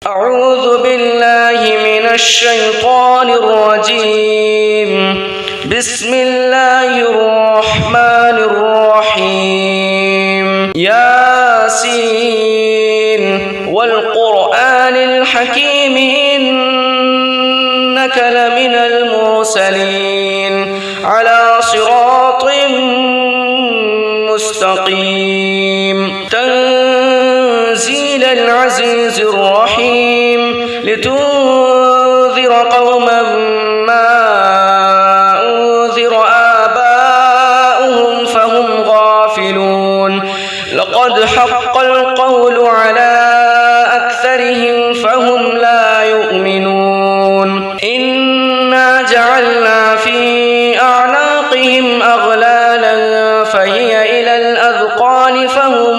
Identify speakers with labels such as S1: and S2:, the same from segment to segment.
S1: أعوذ بالله من الشيطان الرجيم. بسم الله الرحمن الرحيم. ياسين والقرآن الحكيم إنك لمن المرسلين على صراط مستقيم. تنزيل العزيز الرحيم لتنذر قوما ما أنذر آباؤهم فهم غافلون. لقد حق القول على أكثرهم فهم لا يؤمنون. إنا جعلنا في أعناقهم أغلالا فهي إلى الأذقان فهم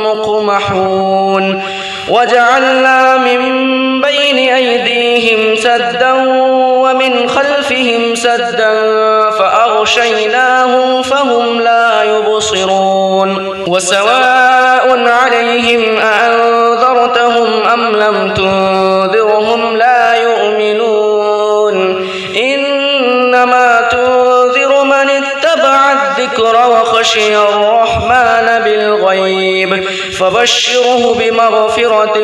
S1: مقمحون. وجعلنا من بين أيديهم سدا ومن خلفهم سدا فأغشيناهم فهم لا يبصرون. وسواء عليهم أأنذرتهم أم لم تنذرهم لا يؤمنون. إنما تنذر من اتبع الذكر وخشي الرحمن بالغيب فبشره بمغفرة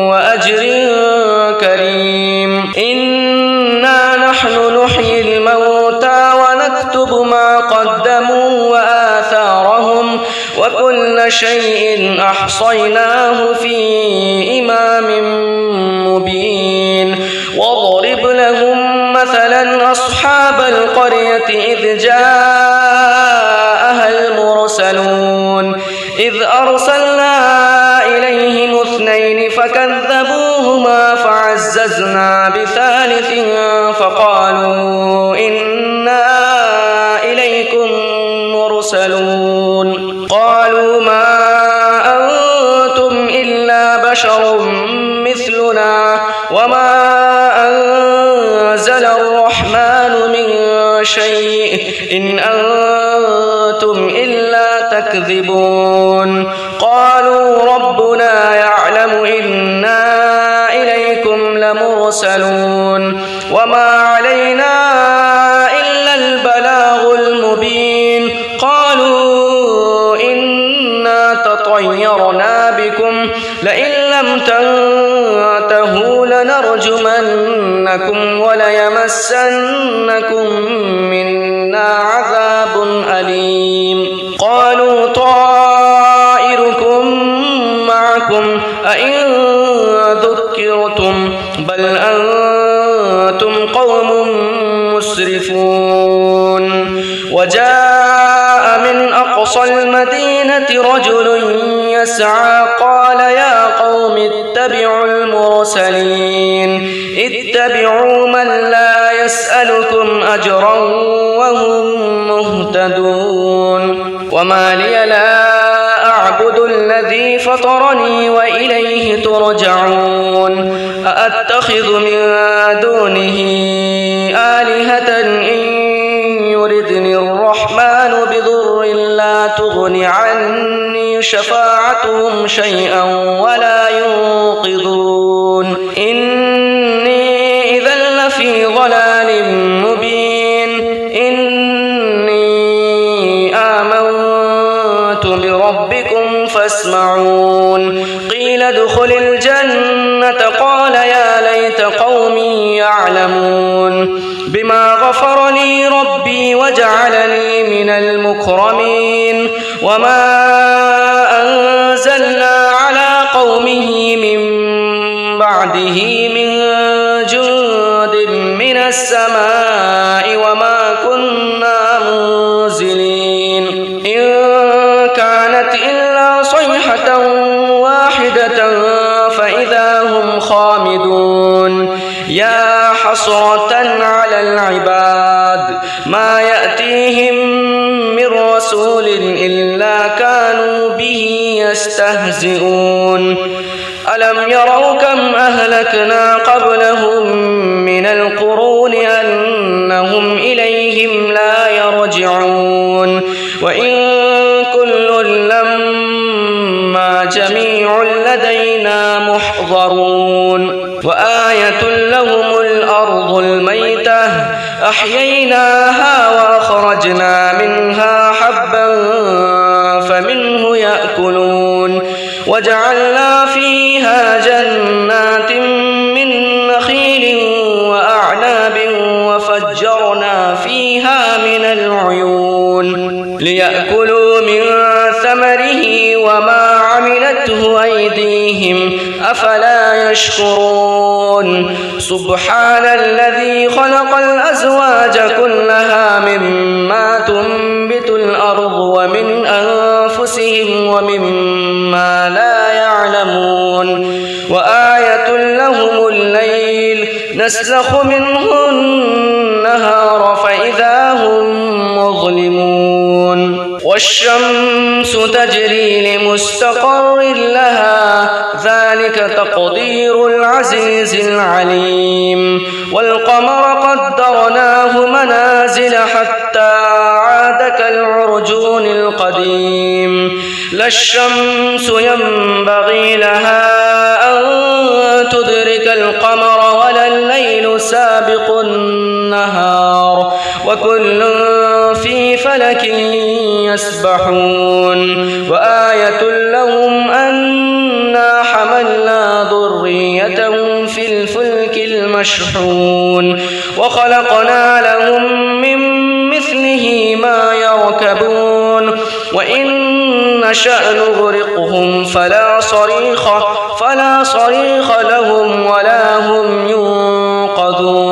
S1: وأجر كريم. إنا نحن نحيي الموتى ونكتب ما قدموا وآثارهم وكل شيء أحصيناه في إمام مبين. واضرب لهم مثلا أصحاب القرية إذ جاءها المرسلون إذ أرسلنا إليهم 2 فكذبوهما فعززنا بثالث فقالوا إنا إليكم مرسلون. قالوا ما أنتم إلا بشر مثلنا وما أنزل الرحمن من شيء إن أنتم إلا تكذبون. قالوا ربنا يعلم إنا إليكم لمرسلون وما علينا إلا البلاغ المبين. قالوا إنا تطيرنا بكم لئن لم تنتهوا لنرجمنكم وليمسنكم منا عذاب أليم. قالوا طائركم معكم أئن ذكرتم بل أنتم قوم مسرفون. وجاء من أقصى المدينة رجل يسعى قال يا قوم اتبعوا المرسلين اتبعوا من لا يسألكم أجرا وهم مهتدون. وما لي لا أعبد الذي فطرني وإليه ترجعون. أأتخذ من دونه آلهة إن يردني الرحمن بضر لا تغن عني شفاعتهم شيئا ولا ينقذون. إني إذا لفي ضلال مبين. إني آمنت بربكم فاسمعون. قيل ادخل الجنة قال يا ليت قومي يعلمون بما غفر لي ربي وجعلني من المكرمين. وما أنزلنا على قومه من بعده من جند من السماء وما كنا منزلين. إن كانت إلا صيحة واحدة فإذا هم خامدون. يا حسرة على العباد ما يأتيهم من رسول إلا كانوا به يستهزئون. ألم يروا كم أهلكنا قبلهم من القرون أنهم إليهم لا يرجعون. وإن كل لما جميع لدينا محضرون. فأحييناها وأخرجنا منها حبا فمنه يأكلون وجعلنا فيها جنات من نخيل وأعناب وفجرنا فيها من العيون ليأكلوا من ثمره وما عملته أيديهم أفلا يشكرون سبحان الذي خلق الأزواج كلها مما تنبت الأرض ومن أنفسهم ومما لا يعلمون وآية لهم الليل نسلخ منه النهار فإذا هم مظلمون والشمس تجري لمستقر لها ذلك تقدير العزيز العليم والقمر قدرناه منازل حتى عاد كالعرجون القديم لا الشمس ينبغي لها أن تدرك القمر ولا الليل سابق النهار وكل في فلك يسبحون وآية لهم أنا حملنا ذريتهم في الفلك المشحون وخلقنا لهم من مثله ما يركبون وإن نشأ نغرقهم فلا صريخ لهم ولا هم ينقذون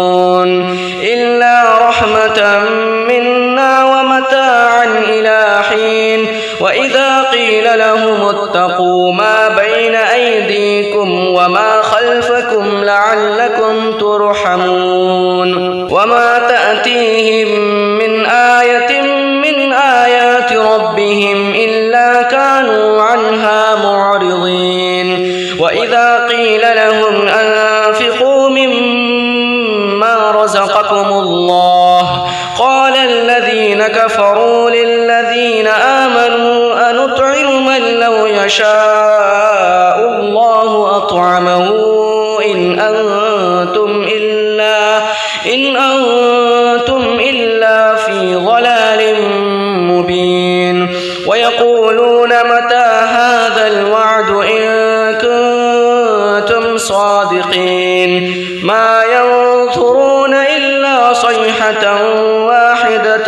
S1: إلا رحمة منا ومتاعا إلى حين وإذا قيل لهم اتقوا ما بين أيديكم وما خلفكم لعلكم ترحمون وما تأتيهم من آية من آيات ربهم إلا كانوا عنها معرضين وإذا قيل لهم أنفقوا مما رزقكم الله قال الذين كفروا للذين آمنوا أنطعم من لو يشاء الله أطعمه إن أنتم إلا في ضلال مبين ويقولون متى هذا الوعد إن كنتم صادقين ما ينظرون إلا صيحة واحدة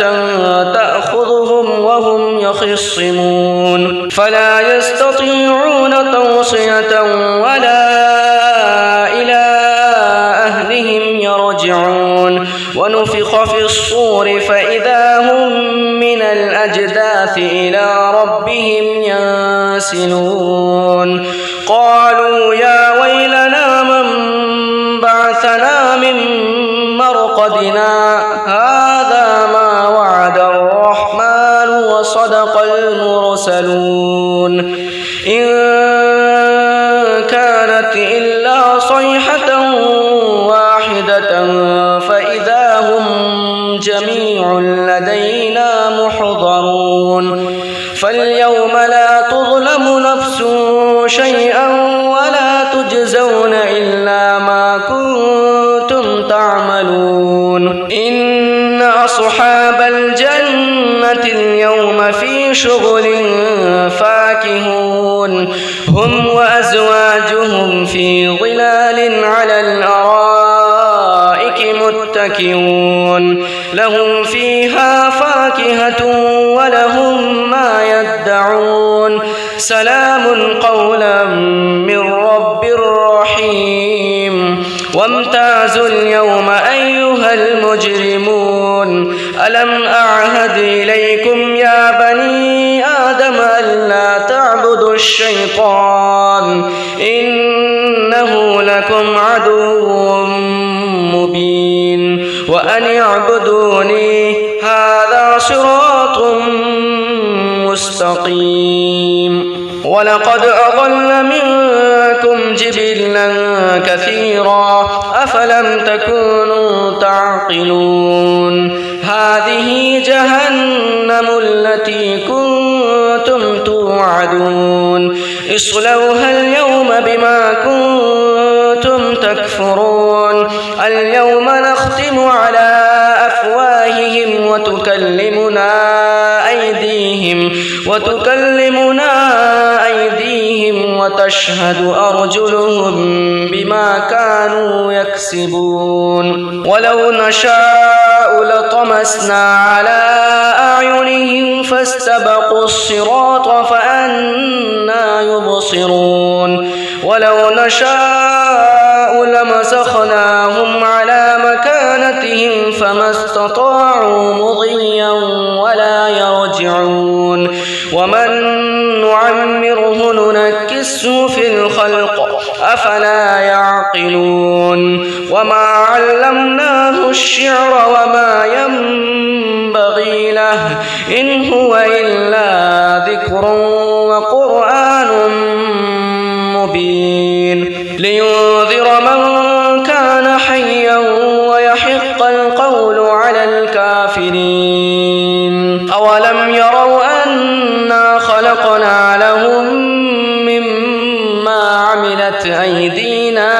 S1: تأخذهم وهم يخصمون فلا يستطيعون توصية ولا إلى أهلهم يرجعون ونفخ في الصور فإذا هم من الأجداث إلى ربهم ينسلون قالوا يا ويلنا من بعثنا من مرقدنا هذا ما وعد الرحمن وصدق المرسلون إن كانت إلا صيحة واحدة فإذا هم جميع لدينا محضرون فاليوم لا تظلم نفس شيئا ولا تجزون إلا ما كنتم تعملون إن أصحاب الجنة اليوم في شغل فاكهون هم وأزواجهم في ظلال على الأرائك متكئون لهم فيها فاكهة ولهم ما يدعون سلام قولا من رب رحيم وامتازوا اليوم أيها المجرمون ألم أعهد إليكم يا بني آدم ألا تعبدوا الشيطان إنه لكم عدو مبين وأن اعبدوني هذا صراط مستقيم ولقد أضل منكم جبلا كثيرا أفلم تكونوا تعقلون هذه جهنم التي كنتم توعدون اصلوها اليوم بما كنتم تكفرون اليوم نختم على وتكلمنا أيديهم وتشهد أرجلهم بما كانوا يكسبون ولو نشاء لطمسنا على أعينهم فاستبقوا الصراط فأنى يبصرون ولو نشاء لمسخناهم على مكانتهم فما استطاعوا مضيا ولا يرجعون ومن نعمره ننكسه في الخلق أفلا يعقلون وما علمناه الشعر وما ينبغي له إن هو إلا ذكر وقرآن مبين لينذر من كان حيا ويحق القول على الكافرين أولم يروا أنا خلقنا لهم مما عملت أيدينا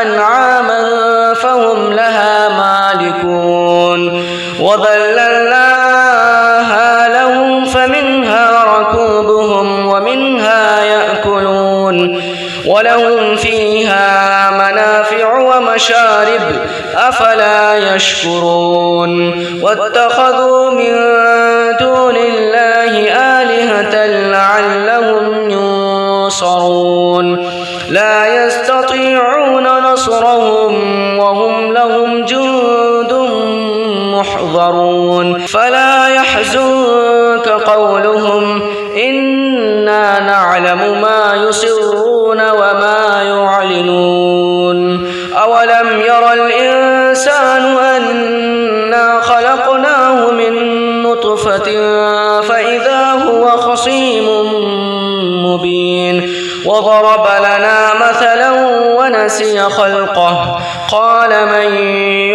S1: أنعاما فهم لها مالكون وذللناها لهم فمنها ركوبهم ومنها يأكلون ولهم فيها منافع ومشارب أفلا يشكرون واتخذوا من دون الله آلهة لعلهم ينصرون لا يستطيعون نصرهم وهم لهم جند محضرون فلا يحزنك قولهم إنا نعلم ما يسرون وما يعلنون أولم ير الإنسان أنا خلقناه من نطفة فإذا هو خصيم مبين وضرب لنا مثلا ونسي خلقه قال من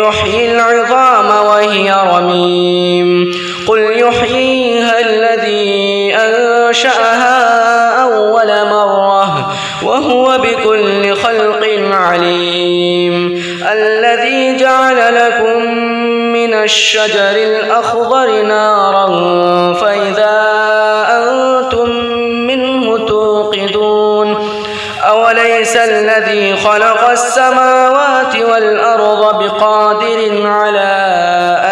S1: يحيي العظام وهي رميم قل يحييها الذي أنشأها أول مرة وهو بكل خلق عليم الذي جعل لكم من الشجر الأخضر نارا فإذا أنتم منه توقدون أوليس الذي خلق السماوات والأرض بقادر على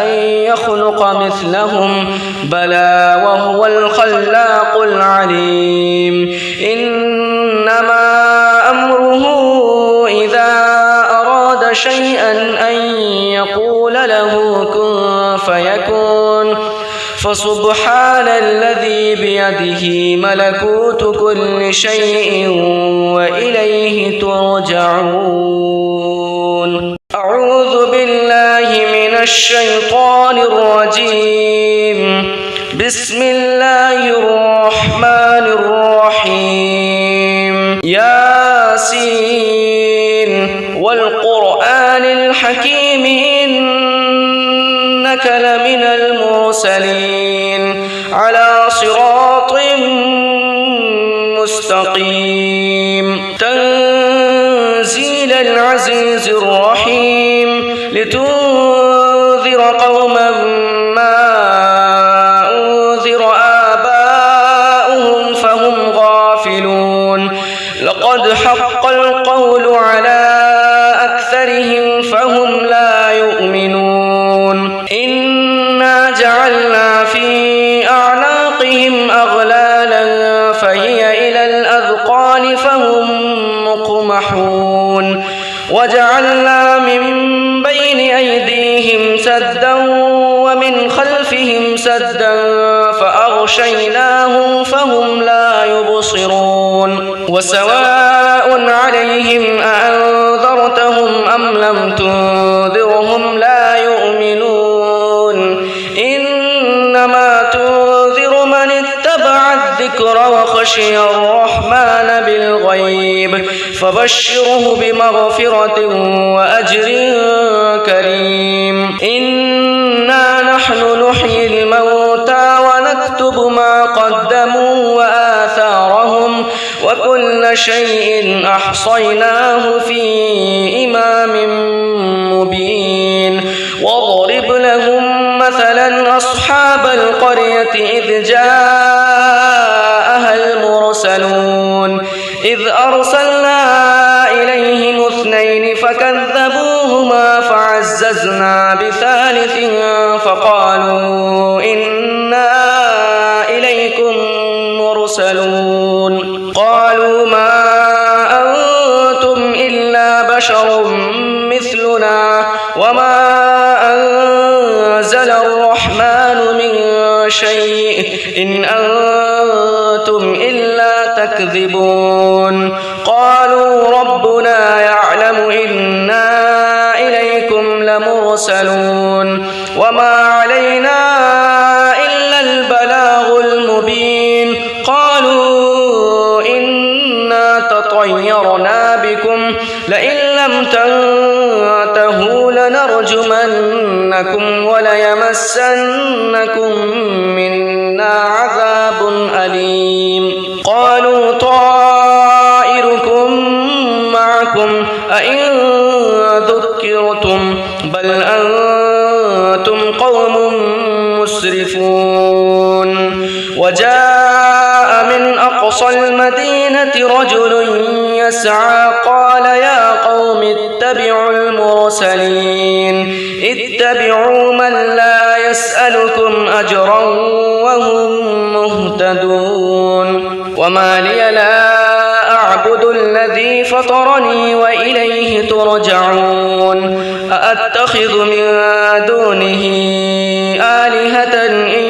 S1: أن يخلق مثلهم بلى وهو الخلاق العليم إنما أمره إذا أراد شيئا أن يقول له كن فيكون فسبحان الذي بيده ملكوت كل شيء وإليه ترجعون أعوذ بالله من الشيطان الرجيم بسم الله الرحمن الرحيم ياسين والقرآن الحكيم إنك لمن المرسلين على صراط مستقيم تنزيل العزيز الرحيم لتنذر قوما ما أنذر آباؤهم فهم غافلون لقد حق القول على أكثرهم فهم لا يؤمنون إنا جعلنا في أعناقهم أغلالا فهي إلى الأذقان فهم مقمحون وجعلنا من بين أيديهم سدا ومن خلفهم سدا فأغشيناهم فهم لا يبصرون وسواء عليهم أأنذرتهم أم لم تنذرهم لا يؤمنون إنما تنذر من اتبع الذكر وخشي الرحمن بالغيب فبشره بمغفرة وأجر كريم إنا نحن نحيي الموتى ونكتب ما قدموا وآثارهم وكل شيء أحصيناه في إمام مبين واضرب لهم مثلا إذ جاءها المرسلون إذ أرسلنا إليهم 2 فكذبوهما فعززنا ب3 فقالوا إنا إليكم مرسلون قالوا ما أنتم إلا بشر مثلنا وما أنزل الرحمن من شيء إن أنتم إلا تكذبون قالوا ربنا يعلم إنا إليكم لمرسلون وما علينا إلا البلاغ المبين قالوا إنا تطيرنا بكم لئن لم تنتهوا لنرجمنكم وليمسنكم منا عذاب أليم قالوا طائركم معكم أئن ذكرتم بل أنتم قوم مسرفون وجاء من أقصى المدينة رجل يسعى قال يا قوم اتبعوا المرسلين اتبعوا من لا يسألكم أجرا وهم مهتدون وما لي لا أعبد الذي فطرني وإليه ترجعون أأتخذ من دونه آلهة إن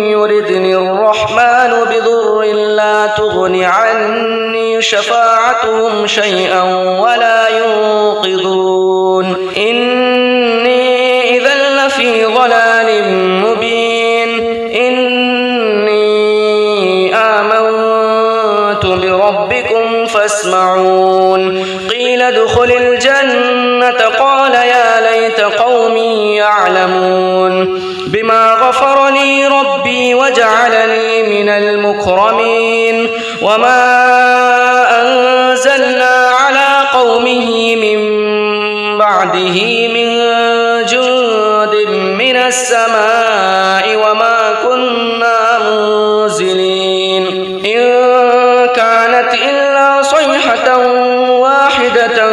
S1: يردني الرحمن بضر لا تغن عني شفاعتهم شيئا ولا ينقذون إني إذا لفي ضلال مبين إني آمنت بربكم فاسمعون قيل ادخل الجنة قال يا ليت قومي يعلمون بما غفر لي ربي وجعلني من المكرمين وما أنزلنا على قومه من بعده من جند من السماء وما كنا منزلين إن كانت إلا صيحة واحدة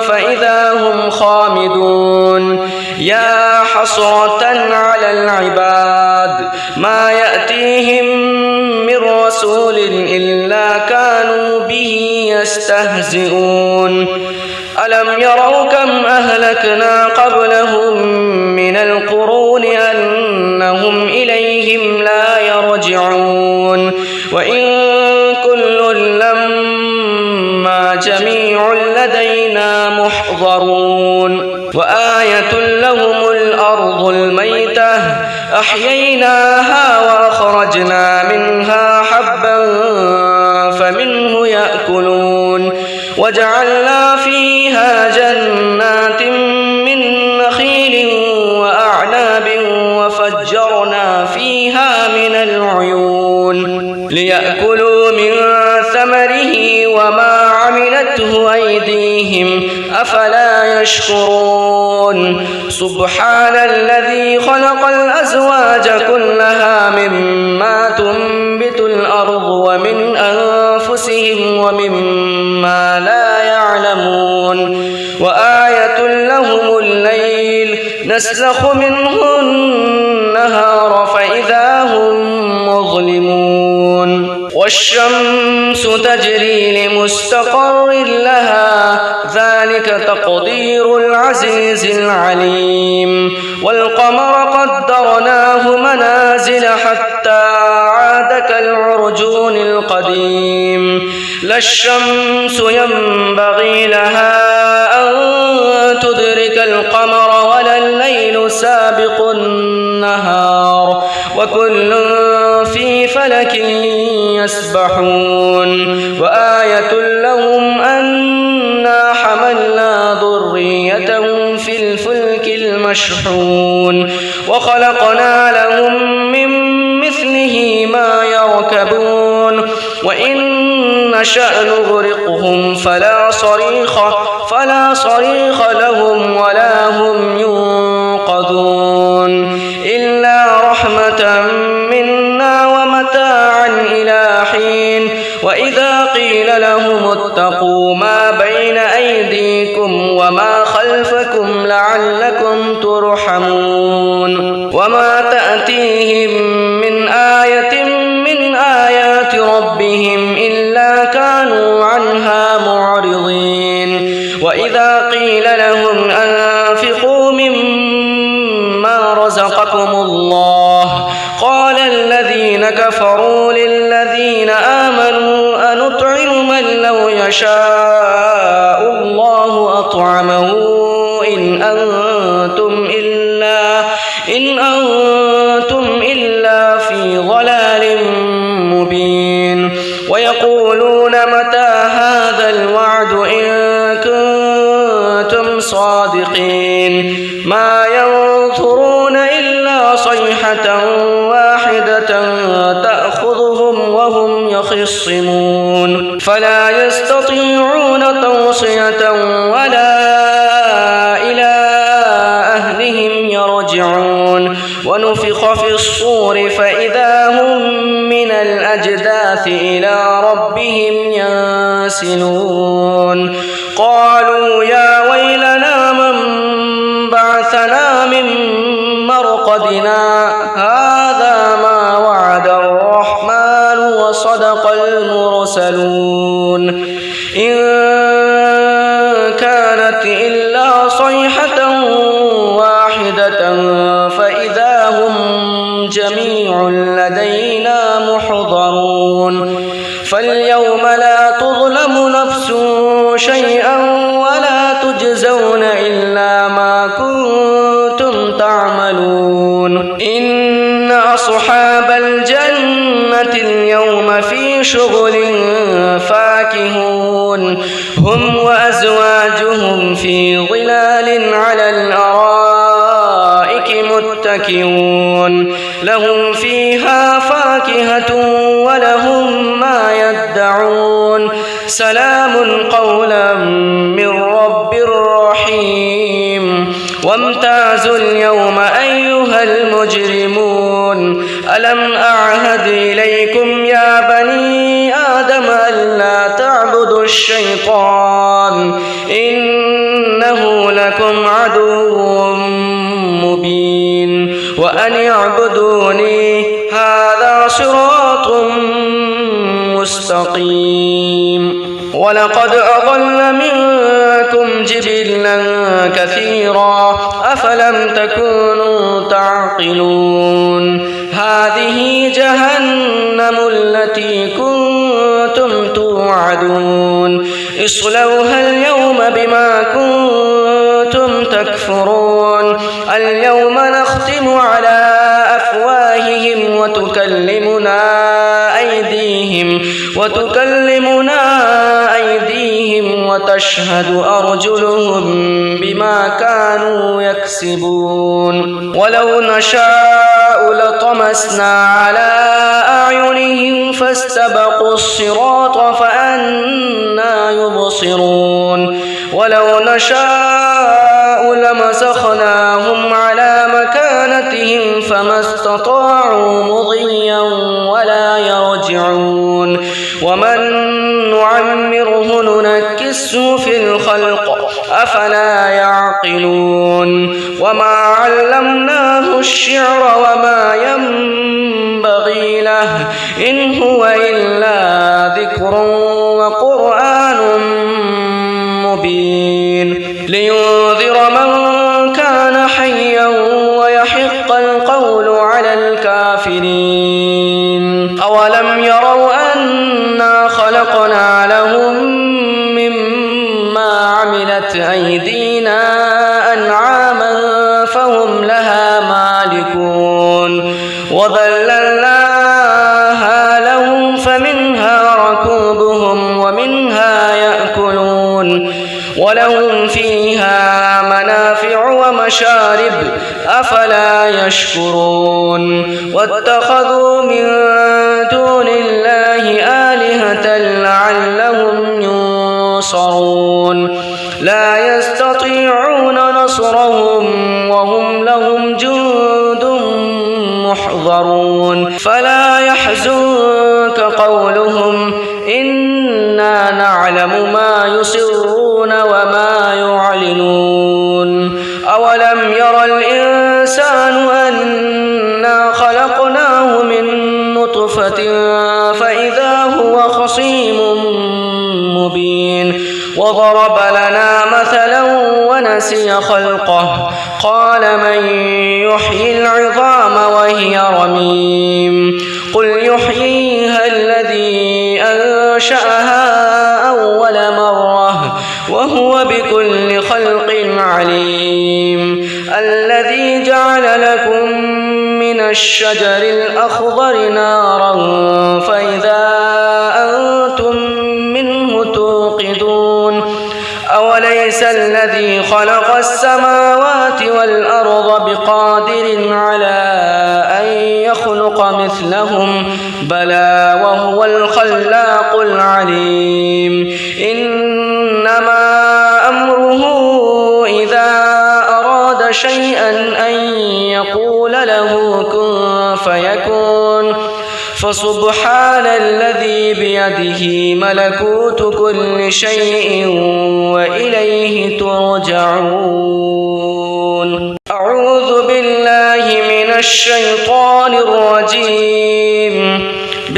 S1: فإذا هم خامدون يا حسرة على العباد ما يأتيهم من رسول إلا كانوا به يستهزئون ألم يروا كم أهلكنا قبلهم من القرون أنهم إليهم لا يرجعون وإن كل لما جميع لدينا محضرون وآية لهم الأرض الميتة أحييناها وأخرجنا منها حبا فمنه يأكلون وجعلنا فيها جنات من نخيل وأعناب وفجرنا فيها من العيون ليأكلوا من ثمره وما عملته أيديهم أفلا يشكرون سبحان الذي خلق الأزواج كلها مما تنبت الأرض ومن أنفسهم ومما لا يعلمون وآية لهم الليل نسلخ منه النهار فإذا هم مظلمون والشمس تجري لمستقر لها ذلك تقدير العزيز العليم والقمر قدرناه منازل حتى عاد كالعرجون القديم لا الشمس ينبغي لها أن تدرك القمر ولا الليل سابق النهار وكل في فلك يسبحون وآية لهم أنا حملنا ذريتهم في الفلك المشحون وخلقنا لهم من مثله ما يركبون وإن نشأ نغرقهم فلا صريخ لهم ولا هم ينقذون إلا رحمة منا أموركم وما خلفكم لعلكم ترحمون وما تأتيهم من آية من آيات ربهم إلا كانوا عنها معرضين وإذا قيل لهم أنفقوا مما رزقكم الله قال الذين كفروا للذين آمنوا أنطعم من لو يشاء الله أطعمه إن أنتم إلا في ضلال مبين ويقولون متى هذا الوعد إن كنتم صادقين ما ينظرون إلا صيحة واحدة تأخذهم وهم يخصمون فلا يستطيعون توصية ولا إلى أهلهم يرجعون ونفخ في الصور فإذا هم من الأجداث إلى ربهم ينسلون قالوا يا ويلنا من بعثنا من مرقدنا هذا ما وعد الرحمن وصدق المرسلون إن كانت إلا صيحة واحدة فإذا هم جميع لدينا محضرون فاليوم لا تظلم نفس شيئا ولا تجزون إلا ما كنتم تعملون إن أصحاب الجنة اليوم في شغل فاكهون هم وأزواجهم في ظلال على الأرائك متكئون لهم فيها فاكهة ولهم ما يدعون سلام قولا من رب رحيم وامتازوا اليوم أيها المجرمون ألم أعهد إليكم يا بني آدم ألا تعبدوا الشيطان إنه لكم عدو مبين وأن اعبدوني هذا صراط مستقيم ولقد أضل منكم جبلا كثيرا أفلم تكونوا تعقلون هذه جهنم التي كنتم توعدون اصلوها اليوم بما كنتم تكفرون اليوم نختم على أفواههم وتكلمنا أيديهم وتشهد أرجلهم بما كانوا يكسبون ولو نشاء لطمسنا على أعينهم فاستبقوا الصراط فأنى يبصرون ولو نشاء لمسخناهم على مكانتهم فما استطاعوا مضيا ولا يرجعون ومن نعمره ننكسه في الخلق أفلا يعقلون وما علمناه الشعر وما ينبغي له إن هو إلا ذكر وقرآن مبين لينذر من كان حيا ويحق القول على الكافرين أولم يروا أنا خلقنا لهم مما عملت أيدينا أنعاما فهم لها مالكون وذللناها لهم فمنها ركوبهم ومنها يأكلون ولهم فيها منافع ومشارب أفلا يشكرون واتخذوا من دون الله آلهة لعلهم ينصرون لا يستطيعون نصرهم وهم لهم جند محضرون فلا يحزنك قولهم إنا نعلم ما يسرون وما يعلمون عادلون أولم ير الإنسان أنا خلقناه من نطفة فإذا هو خصيم مبين وضرب لنا مثلا ونسي خلقه قال من يحيي العظام وهي رميم قل يحييها الذي أنشأها أول مرة وهو بكل خلق عليم الذي جعل لكم من الشجر الأخضر نارا فإذا أنتم منه توقدون أوليس الذي خلق السماوات والأرض بقادر على أن يخلق مثلهم بلى وهو الخلاق العليم إنما أمره إذا أراد شيئا أن يقول له كن فيكون فسبحان الذي بيده ملكوت كل شيء وإليه ترجعون أعوذ بالله من الشيطان الرجيم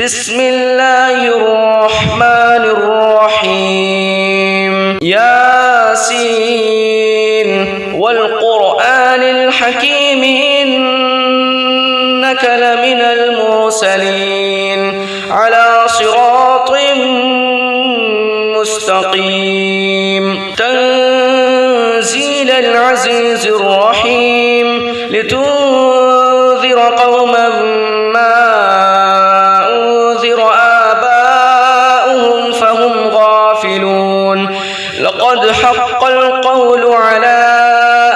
S1: بسم الله الرحمن الرحيم ياسين والقرآن الحكيم إنك لمن المرسلين على صراط مستقيم تنزيل العزيز الرحيم لتنذر قوما ما أنذر آباؤهم فهم غافلون لقد حق القول على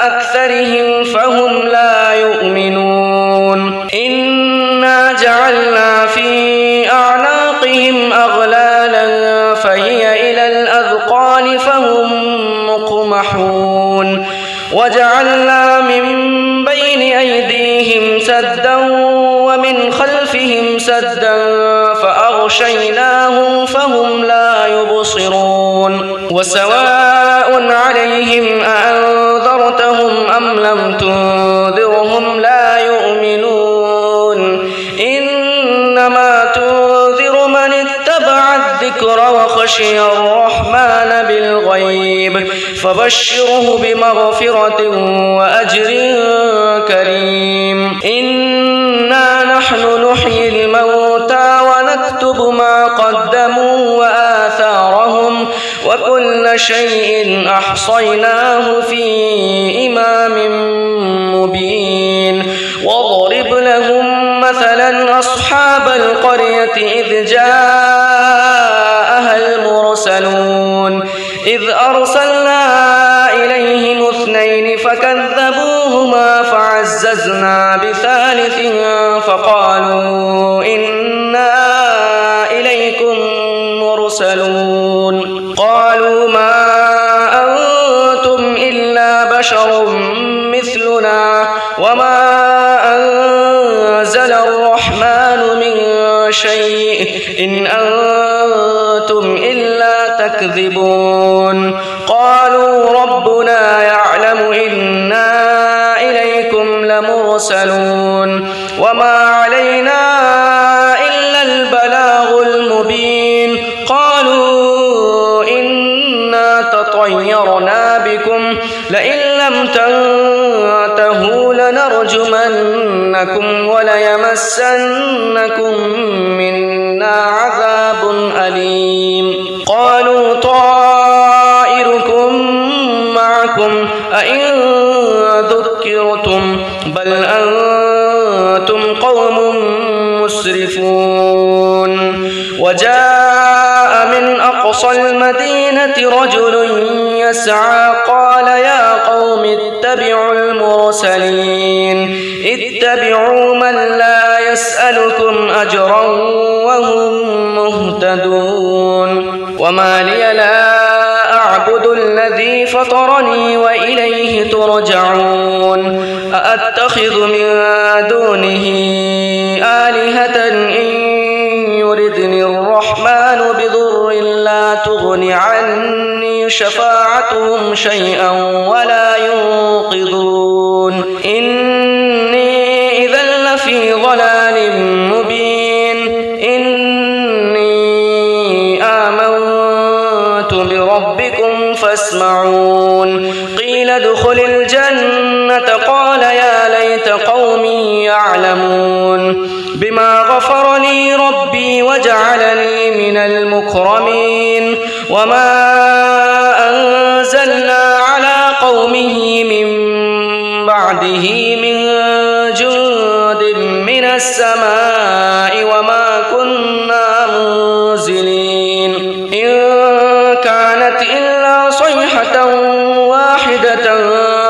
S1: أكثرهم فهم لا يؤمنون إنا جعلنا في أعناقهم أغلالا فهي إلى الأذقان فهم مقمحون وجعلنا من بين أيديهم سدا ومن خلفهم سدا فأغشيناهم فهم لا يبصرون وسواء عليهم أأنذرتهم أم لم تنذرهم لا يؤمنون إنما تنذر من اتبع الذكر وخشي الرحمن بالغيب فبشره بمغفرة وأجر كريم إنا نحن نحيي الموتى ونكتب ما قدموا وآثارهم وكل شيء أحصيناه في إمام مبين واضرب لهم مثلا أصحاب القرية إذ جاءها المرسلون إذ أرسلنا إليهم اثنين فكذبوهما فعززنا بثالث فقالوا إنا إليكم مرسلون قالوا ما أنتم إلا بشر مثلنا وما أنزل الرحمن من شيء إن أنتم إلا تكذبون قالوا ربنا يعلم إنا إليكم لمرسلون وما علينا إلا البلاغ المبين قالوا إنا تطيرنا بكم لئن لم تنتهوا لنرجمنكم وليمسنكم منا عذاب أليم قالوا طائركم معكم أئن ذكرتم بل أنتم قوم مسرفون وجاء من أقصى المدينة رجل يسعى قال يا قوم اتبعوا المرسلين اتبعوا من لا يسألكم أجرا وهم مهتدون وما لي لا أعبد الذي فطرني وإليه ترجعون أأتخذ من دونه آلهة إن يردني الرحمن بضر لا تغن عني شفاعتهم شيئا ولا ينقذون إني إذا لفي ضلال مبين إني آمنت بربكم فاسمعون قيل ادخل الجنة قال يا ليت قومي يعلمون بما غفر لي ربي وجعلني من المكرمين وما أنزلنا على قومه من بعده من جند من السماء وما كنا منزلين إن كانت إلا صيحة واحدة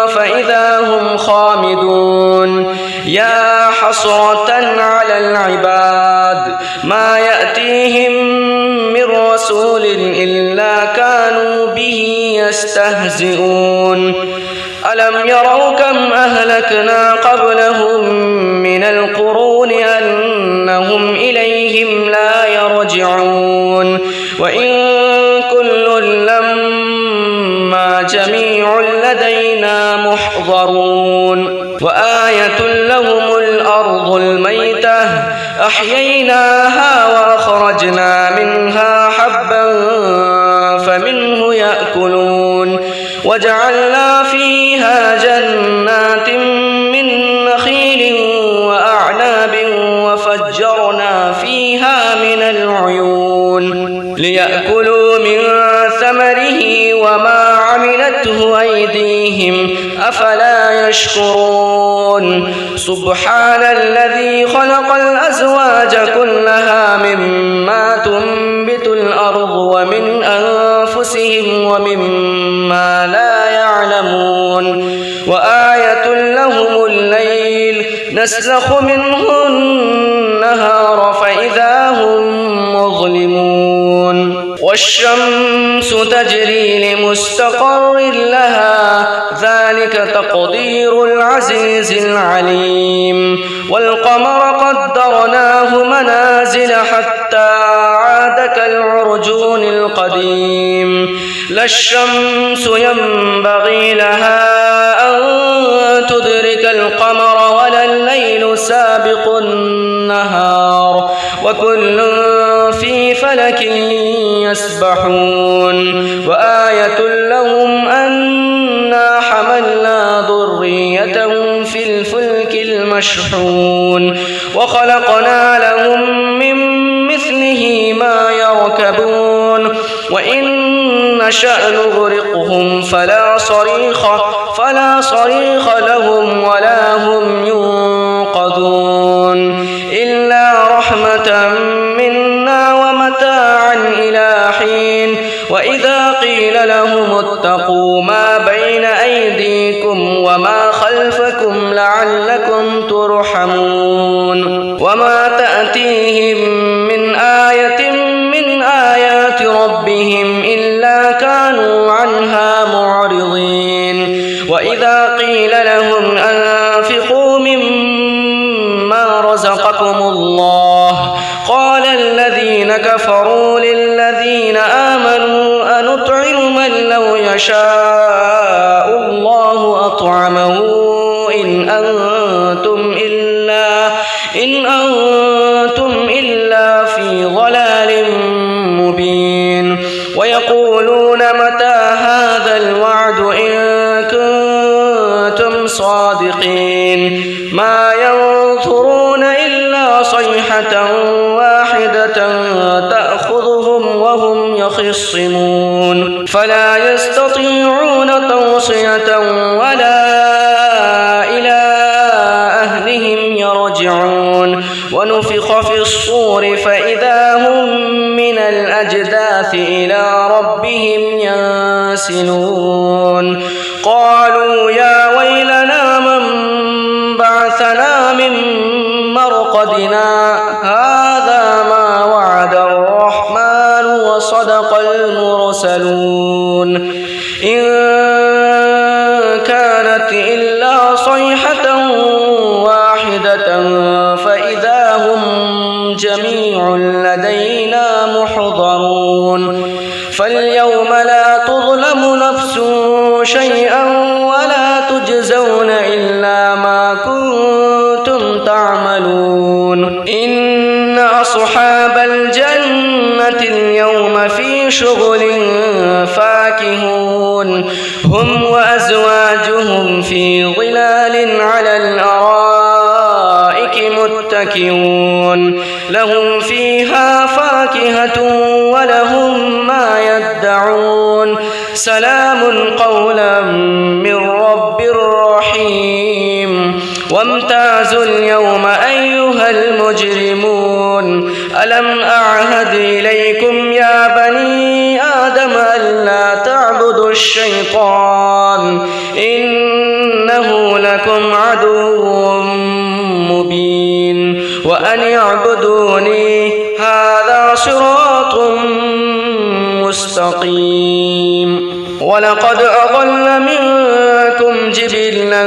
S1: فإذا هم خامدون يا حسرة على العباد ما يأتيهم من رسول إلا كانوا به يستهزئون ألم يروا كم أهلكنا قبلهم من القرون أنهم إليهم لا يرجعون وإن كل لما جميع لدينا محضرون وآية لهم الأرض الميتة أحييناها وأخرجنا منها حبا فمنه يأكلون وجعلنا فيها جنات من نخيل وأعناب وفجرنا فيها من العيون ليأكلوا من ثمره وما عملته أيديهم أفلا يشكرون سبحان الذي خلق الأزواج كلها مما تنبت الأرض ومن أنفسهم ومما لا يعلمون وآية لهم الليل نسلخ منه النهار فإذا هم مظلمون والشمس تجري لمستقر لها ذلك تقدير العزيز العليم والقمر قدرناه منازل حتى عاد كالعرجون القديم لا الشمس ينبغي لها أن تدرك القمر ولا الليل سابق النهار وكل في فلك يسبحون وآية لهم أنا حملنا ذريتهم في الفلك المشحون وخلقنا لهم من مثله ما يركبون وإن نشأ نغرقهم فلا صريخ لهم ولا هم ينقذون إلا رحمة منا ومتاعا إلى حين وإذا قيل لهم اتقوا ما بين أيديكم وما خلفكم لعلكم ترحمون وما تأتيهم من آية من آيات ربهم إلا كانوا عنها معرضين وإذا قيل لهم أنفقوا مما رزقكم الله قال الذين كفروا للذين آمنوا أنطعم من لو يشاء الله أطعمه إن أنتم إلا في ضلال مبين ويقولون متى هذا الوعد إن كنتم صادقين ما ينظرون إلا صيحة واحدة تأخذهم وهم يخصمون فلا يستطيعون توصية ولا إلى أهلهم يرجعون ونفخ في الصور فإذا هم من الأجداث إلى ربهم ينسلون قالوا يا ويلنا من بعثنا من مرقدنا هذا ما وعد الرحمن وصدق المرسلون إن كانت إلا صيحة واحدة فإذا هم جميع لدينا محضرون فاليوم لا تظلم شغل فاكهون هم وأزواجهم في ظلال على الأرائك متكئون لهم فيها فاكهة ولهم ما يدعون سلام قولا من رب رحيم وامتازوا اليوم أيها المجرمون ألم أعهد إليكم يا بني آدم ألا تعبدوا الشيطان إنه لكم عدو مبين وأن اعبدوني هذا صراط مستقيم ولقد أضل منكم جبلا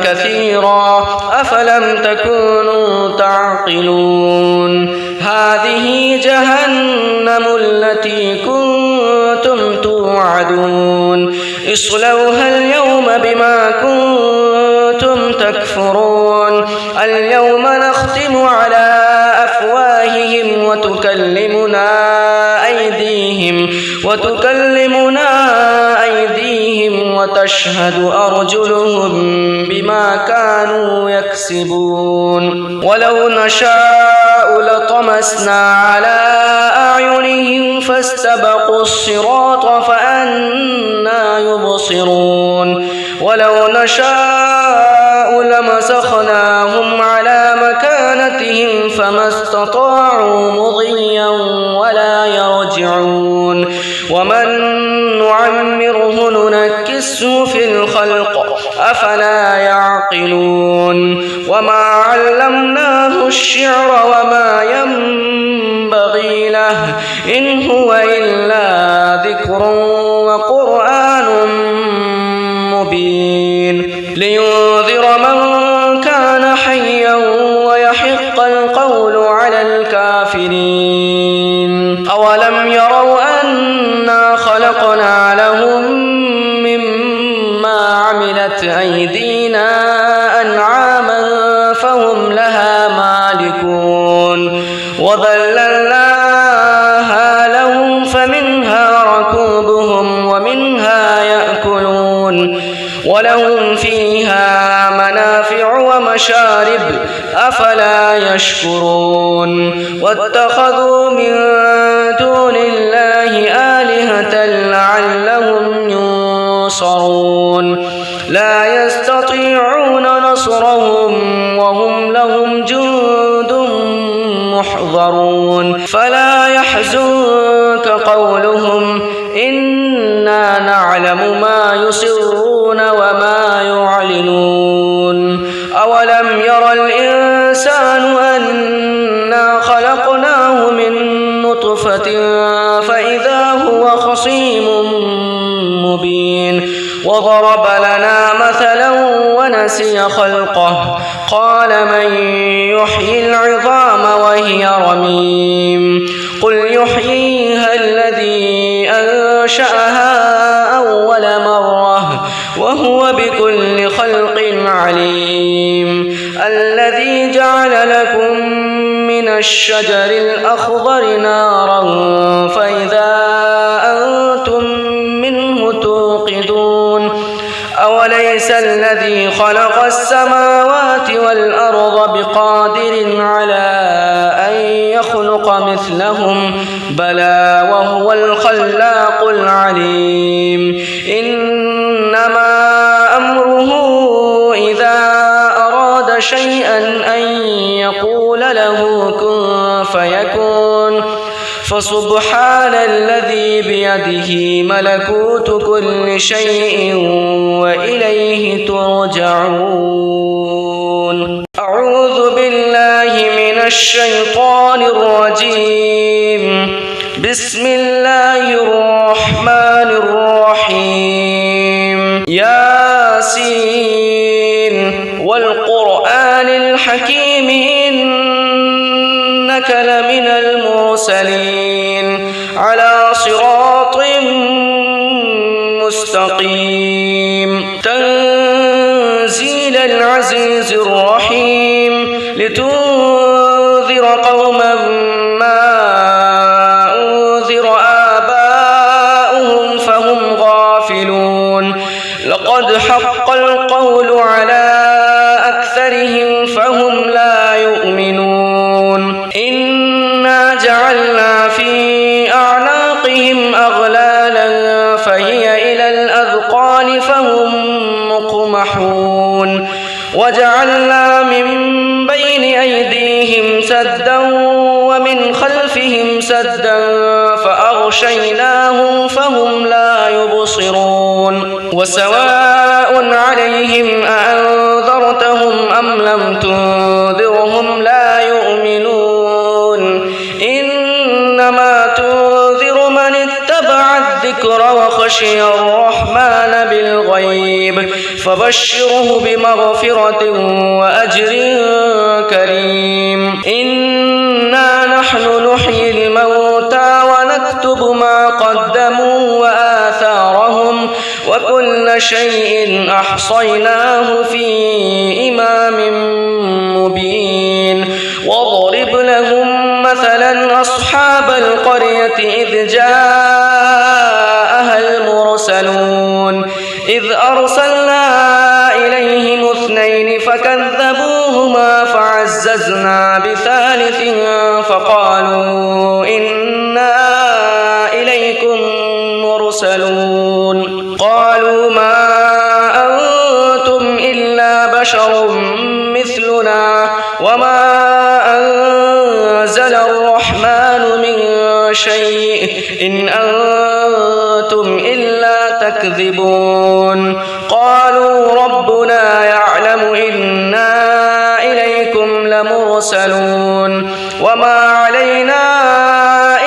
S1: كثيرا أفلم تكونوا تعقلون هذه جهنم التي كنتم توعدون اصلوها اليوم بما كنتم تكفرون اليوم نختم على أفواههم وتكلمنا أيديهم وتشهد أرجلهم بما كانوا يكسبون ولو نشاء لطمسنا على أعينهم فاستبقوا الصراط فأنى يبصرون ولو نشاء لمسخناهم على مكانتهم فما استطاعوا مضيا ولا يرجعون ومن نعمره ننكسه في الخلق أفلا يعقلون وما علمناه الشعر وما ينبغي له إن هو إلا ذكر وقرآن مبين لينذر من كان حيا ويحق القول على الكافرين أولم يروا أنا خلقنا لهم مما عملت أيدينا أنعاما فهم لها مالكون وذللناها لهم فمنها ركوبهم ومنها يأكلون ولهم فيها منافع ومشارب أفلا يشكرون واتخذوا من دون الله آلهة لعلهم ينصرون لا يستطيعون نصرهم وهم لهم جند محضرون فلا يحزنك قولهم إنا نعلم ما يسرون وما يعلنون أولم ير الإنسان أنا خلقناه من نطفة فإذا هو خصيم مبين وضرب لنا مثلا ونسي خلقه قال من يحيي العظام وهي رميم قل يحييها الذي أنشأها أول مرة وهو بكل خلق عليم الذي جعل لكم من الشجر الأخضر نارا فإذا أنتم منه توقدون أوليس الذي خلق السماوات والأرض بقادر على أن يخلق مثلهم بلى وهو الخلاق العليم إنما أمره إذا أراد شيئا أن يقول له كن فيكون فسبحان الذي بيده ملكوت كل شيء وإليه ترجعون أعوذ بالله من الشيطان الرجيم بسم الله الرحمن الرحيم ياسين والقرآن الحكيم إنك لمن المرسلين على صراط مستقيم تنزيل العزيز الرحيم لتنذر قوما ما أنذر آباؤهم حق القول على أكثرهم فهم لا يؤمنون إنا جعلنا في أعناقهم أغلالا فهي إلى الأذقان فهم مقمحون وجعلنا من بين أيديهم سدا ومن خلفهم سدا فأغشيناهم فهم لا يبصرون وسواء عليهم أأنذرتهم أم لم تنذرهم لا يؤمنون إنما تنذر من اتبع الذكر وخشي الرحمن بالغيب فبشره بمغفرة وأجر كريم إنا نحن نحيي الموتى ونكتب ما قدموا وآثارهم وكل شيء أحصيناه في إمام مبين واضرب لهم مثلا أصحاب القرية إذ جاءها المرسلون إذ أرسلنا إليهم 2 فكذبوهما فعززنا بثالث فقالوا إنا إليكم مرسلون قالوا ما أنتم إلا بشر مثلنا وما أنزل الرحمن من شيء إن أنتم إلا تكذبون قالوا ربنا يعلم إنا إليكم لمرسلون وما علينا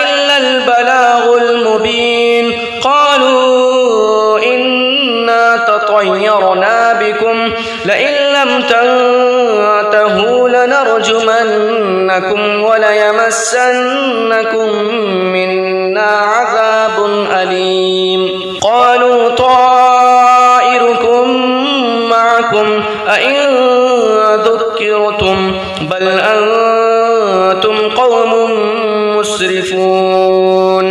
S1: إلا البلاغ المبين قالوا إنا تطيرنا بكم لئن لم تنتهوا لنرجمنكم وليمسنكم منا عذاب أليم قالوا طائركم معكم أئن ذكرتم بل أنتم قوم مسرفون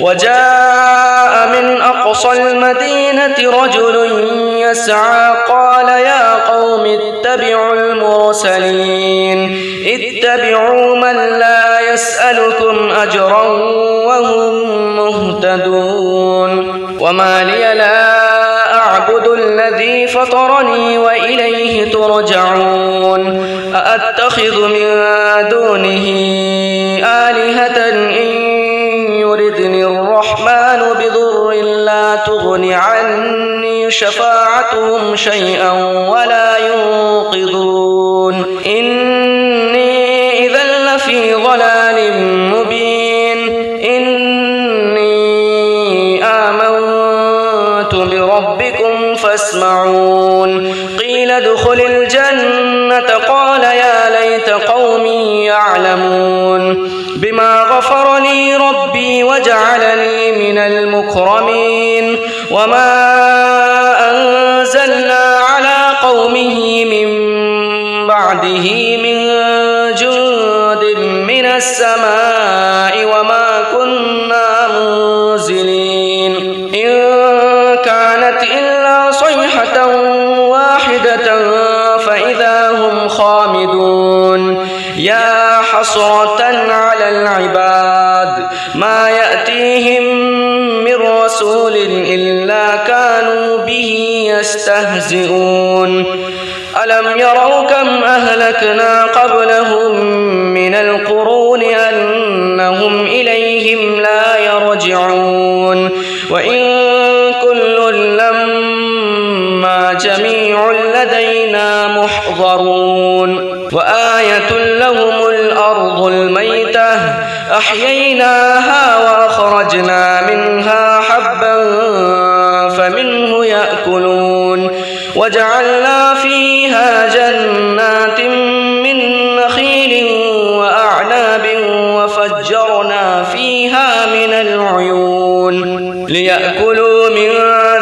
S1: وجاء من أقصى المدينة رجل يسعى قال يا قوم اتبعوا المرسلين اتبعوا من لا يسألكم أجرا وهم مهتدون وما لي لا أعبد الذي فطرني وإليه ترجعون أأتخذ من دونه آلهة إن يردني الرحمن بضر لا تغن عني شفاعتهم شيئا ولا ينقذون إني إذا لفي ضلال مبين إني آمنت بربكم فاسمعون قيل ادخل الجنة قال يا ليت قومي يعلمون بما غفر لي ربي وجعلني من المكرمين وما أنزلنا على قومه من بعده من جند من السماء وما كنا منزلين إن كانت إلا صيحة واحدة فإذا هم خامدون يا حسرة على العباد ما يأتيهم من رسول إلا كانوا به يستهزئون ألم يروا كم أهلكنا قبلهم من القرون أنهم إليهم لا يرجعون وإن كل لما جميع لدينا محضرون وآية لهم الأرض الميتة أحييناها وأخرجنا منها حبا فمنه يأكلون وجعلنا فيها جنات من نخيل وأعناب وفجرنا فيها من العيون ليأكلوا من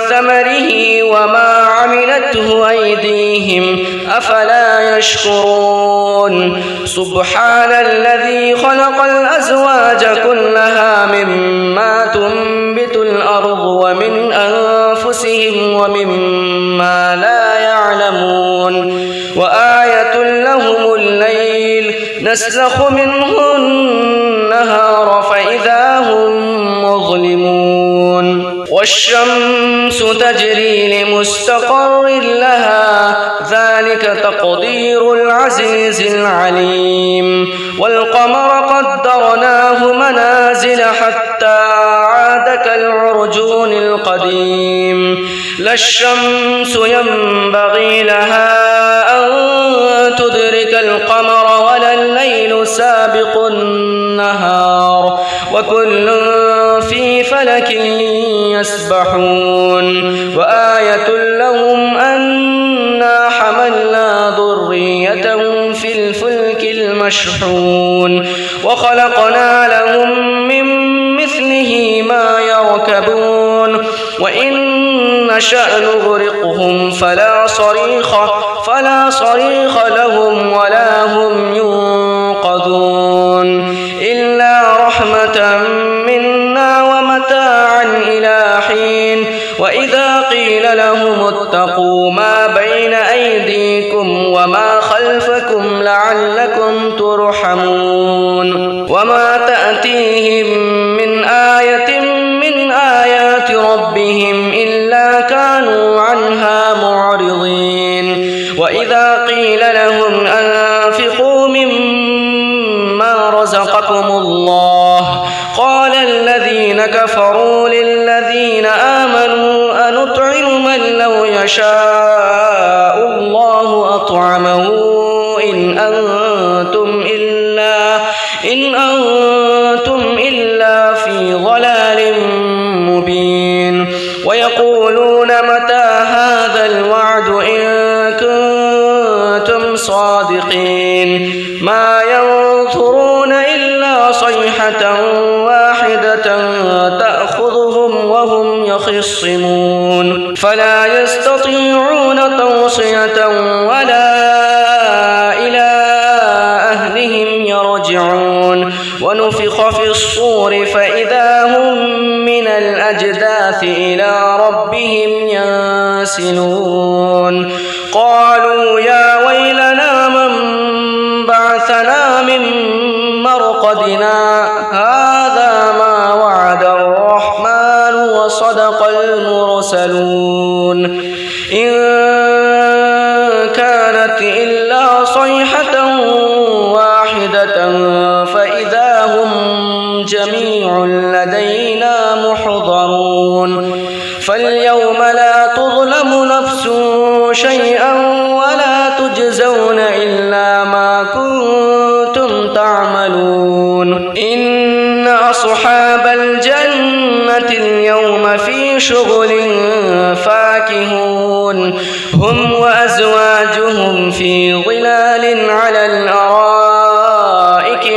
S1: ثمره وما عملته أيديهم أفلا يشكرون سبحان الذي خلق الأزواج كلها مما تنبت الأرض ومن أنفسهم ومما لا وآية لهم الليل نسلخ منه النهار فإذا هم مظلمون والشمس تجري لمستقر لها ذلك تقدير العزيز العليم والقمر قدرناه منازل حتى عاد كالعرجون القديم لا الشمس ينبغي لها أن تدرك القمر ولا الليل سابق النهار وكل في فلك يسبحون وآية لهم أنا حملنا ذريتهم في الفلك المشحون وخلقنا لهم من مثله ما يركبون وإن نشأ نغرقهم فلا صريخ لهم ولا هم ينقذون إلا رحمة منا ومتاعا إلى حين وإذا قيل لهم اتقوا ما بين أيديكم وما خلفكم لعلكم ترحمون وما تأتيهم من آية من آيات ربهم إلا كانوا عنها معرضين وإذا قيل لهم أنفقوا مما رزقكم الله قال الذين كفروا للذين آمنوا أنطعم من لو يشاء الله أطعمه إن أنتم إلا في ضلال مبين ويقولون متى هذا الوعد إن كنتم صادقين ما ينظرون إلا صيحة واحدة تأخذهم وهم يخصمون فلا يستطيعون توصية ولا إلى أهلهم يرجعون ونفخ في الصور فإذا هم من الأجداث إلى ربهم ينسلون قالوا يا ويلنا من بعثنا من مرقدنا هذا ما وعد الرحمن وصدق المرسلون إن كانت إلا صيحة واحدة فإذا هم جميع لدينا محضرون فاليوم لا تظلم نفس شيئا ولا تجزون إلا ما كنتم تعملون إن أصحاب الجنة اليوم في شغل فاكهون هم وأزواجهم في ظلال على الأرائك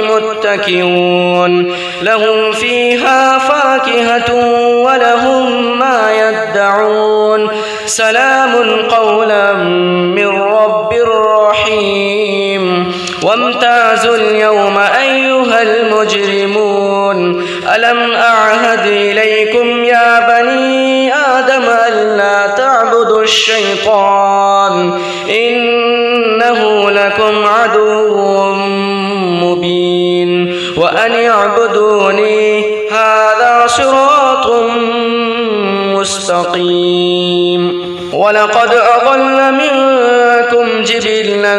S1: متكئون لهم فيها فاكهة ولهم ما يدعون سلام قولا من رب رحيم وامتازوا اليوم أيها المجرمون ألم أعهد إليكم يا بني آدم ألا تعبدوا الشيطان إنه لكم عدو مبين وأن اعبدوني هذا صراط مستقيم ولقد أضل منكم جبلا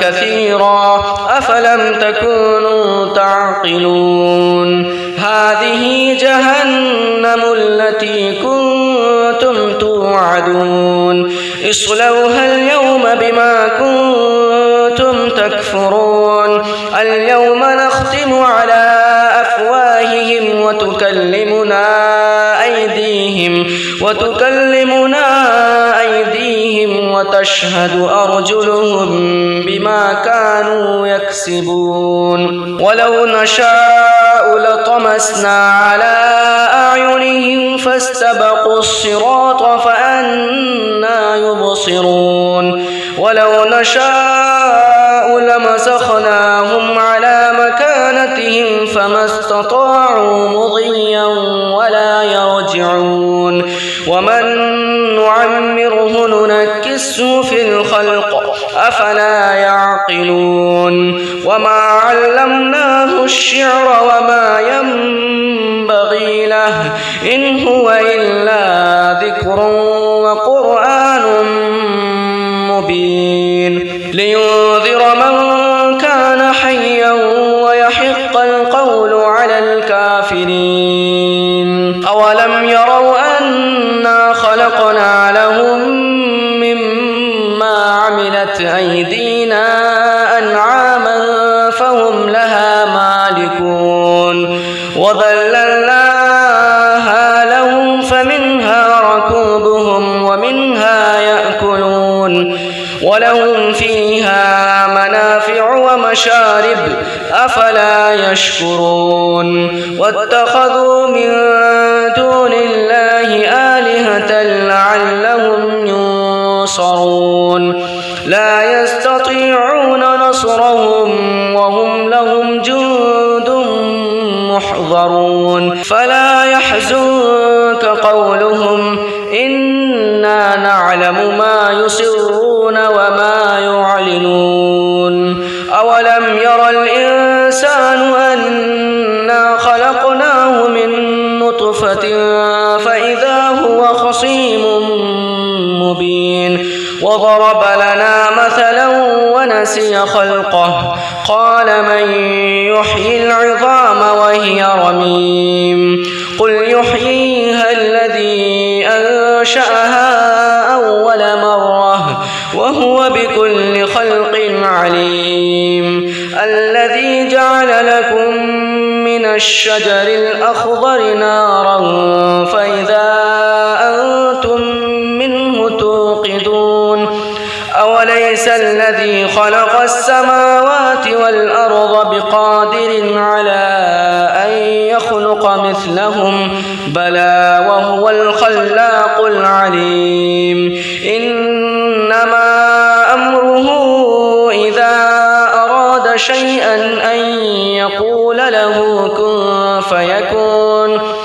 S1: كثيرا أفلم تكونوا تعقلون هذه جهنم التي كنتم توعدون اصلوها اليوم بما كنتم تكفرون اليوم نختم على أفواههم وتكلمنا أيديهم وتشهد أرجلهم بما كانوا يكسبون ولو نشاء لطمسنا على أعينهم فاستبقوا الصراط فأنى يبصرون ولو نشاء لمسخناهم على مكانتهم فما استطاعوا مضيا ولا يرجعون ومن نعمره ننكسه في الخلق أفلا يعقلون وما علمناه الشعر وما ينبغي له إن هو إلا ذكر وقرآن مبين لينذر من كان حيا ويحق القول على الكافرين أولم يروا أنا خلقنا لهم مما عملت أيدينا أنعاما فهم لها مالكون وذللناها لهم فمنها ركوبهم ومنها يأكلون ولهم فيها منافع ومشارب أفلا يشكرون واتخذوا من دون الله آلهة لعلهم ينصرون لا يستطيعون نصرهم وهم لهم جند محضرون فلا يحزنك قولهم إنا نعلم ما يسرون وما يعلنون أولم ير الإنسان أنا خلقناه من نطفة فإذا هو خصيم مبين وضرب لنا مثلا ونسي خلقه قال من يحيي العظام وهي رميم قل يحييها الذي أنشأها أول مرة وهو بكل خلق عليم الذي جعل لكم من الشجر الأخضر نارا فإذا أنتم منه توقدون أوليس الذي خلق السماوات والأرض بقادر على أن يخلق مثلهم بلى وهو الخلاق العليم إنما أمره إذا أراد شيئا أن يقول له كن فيكون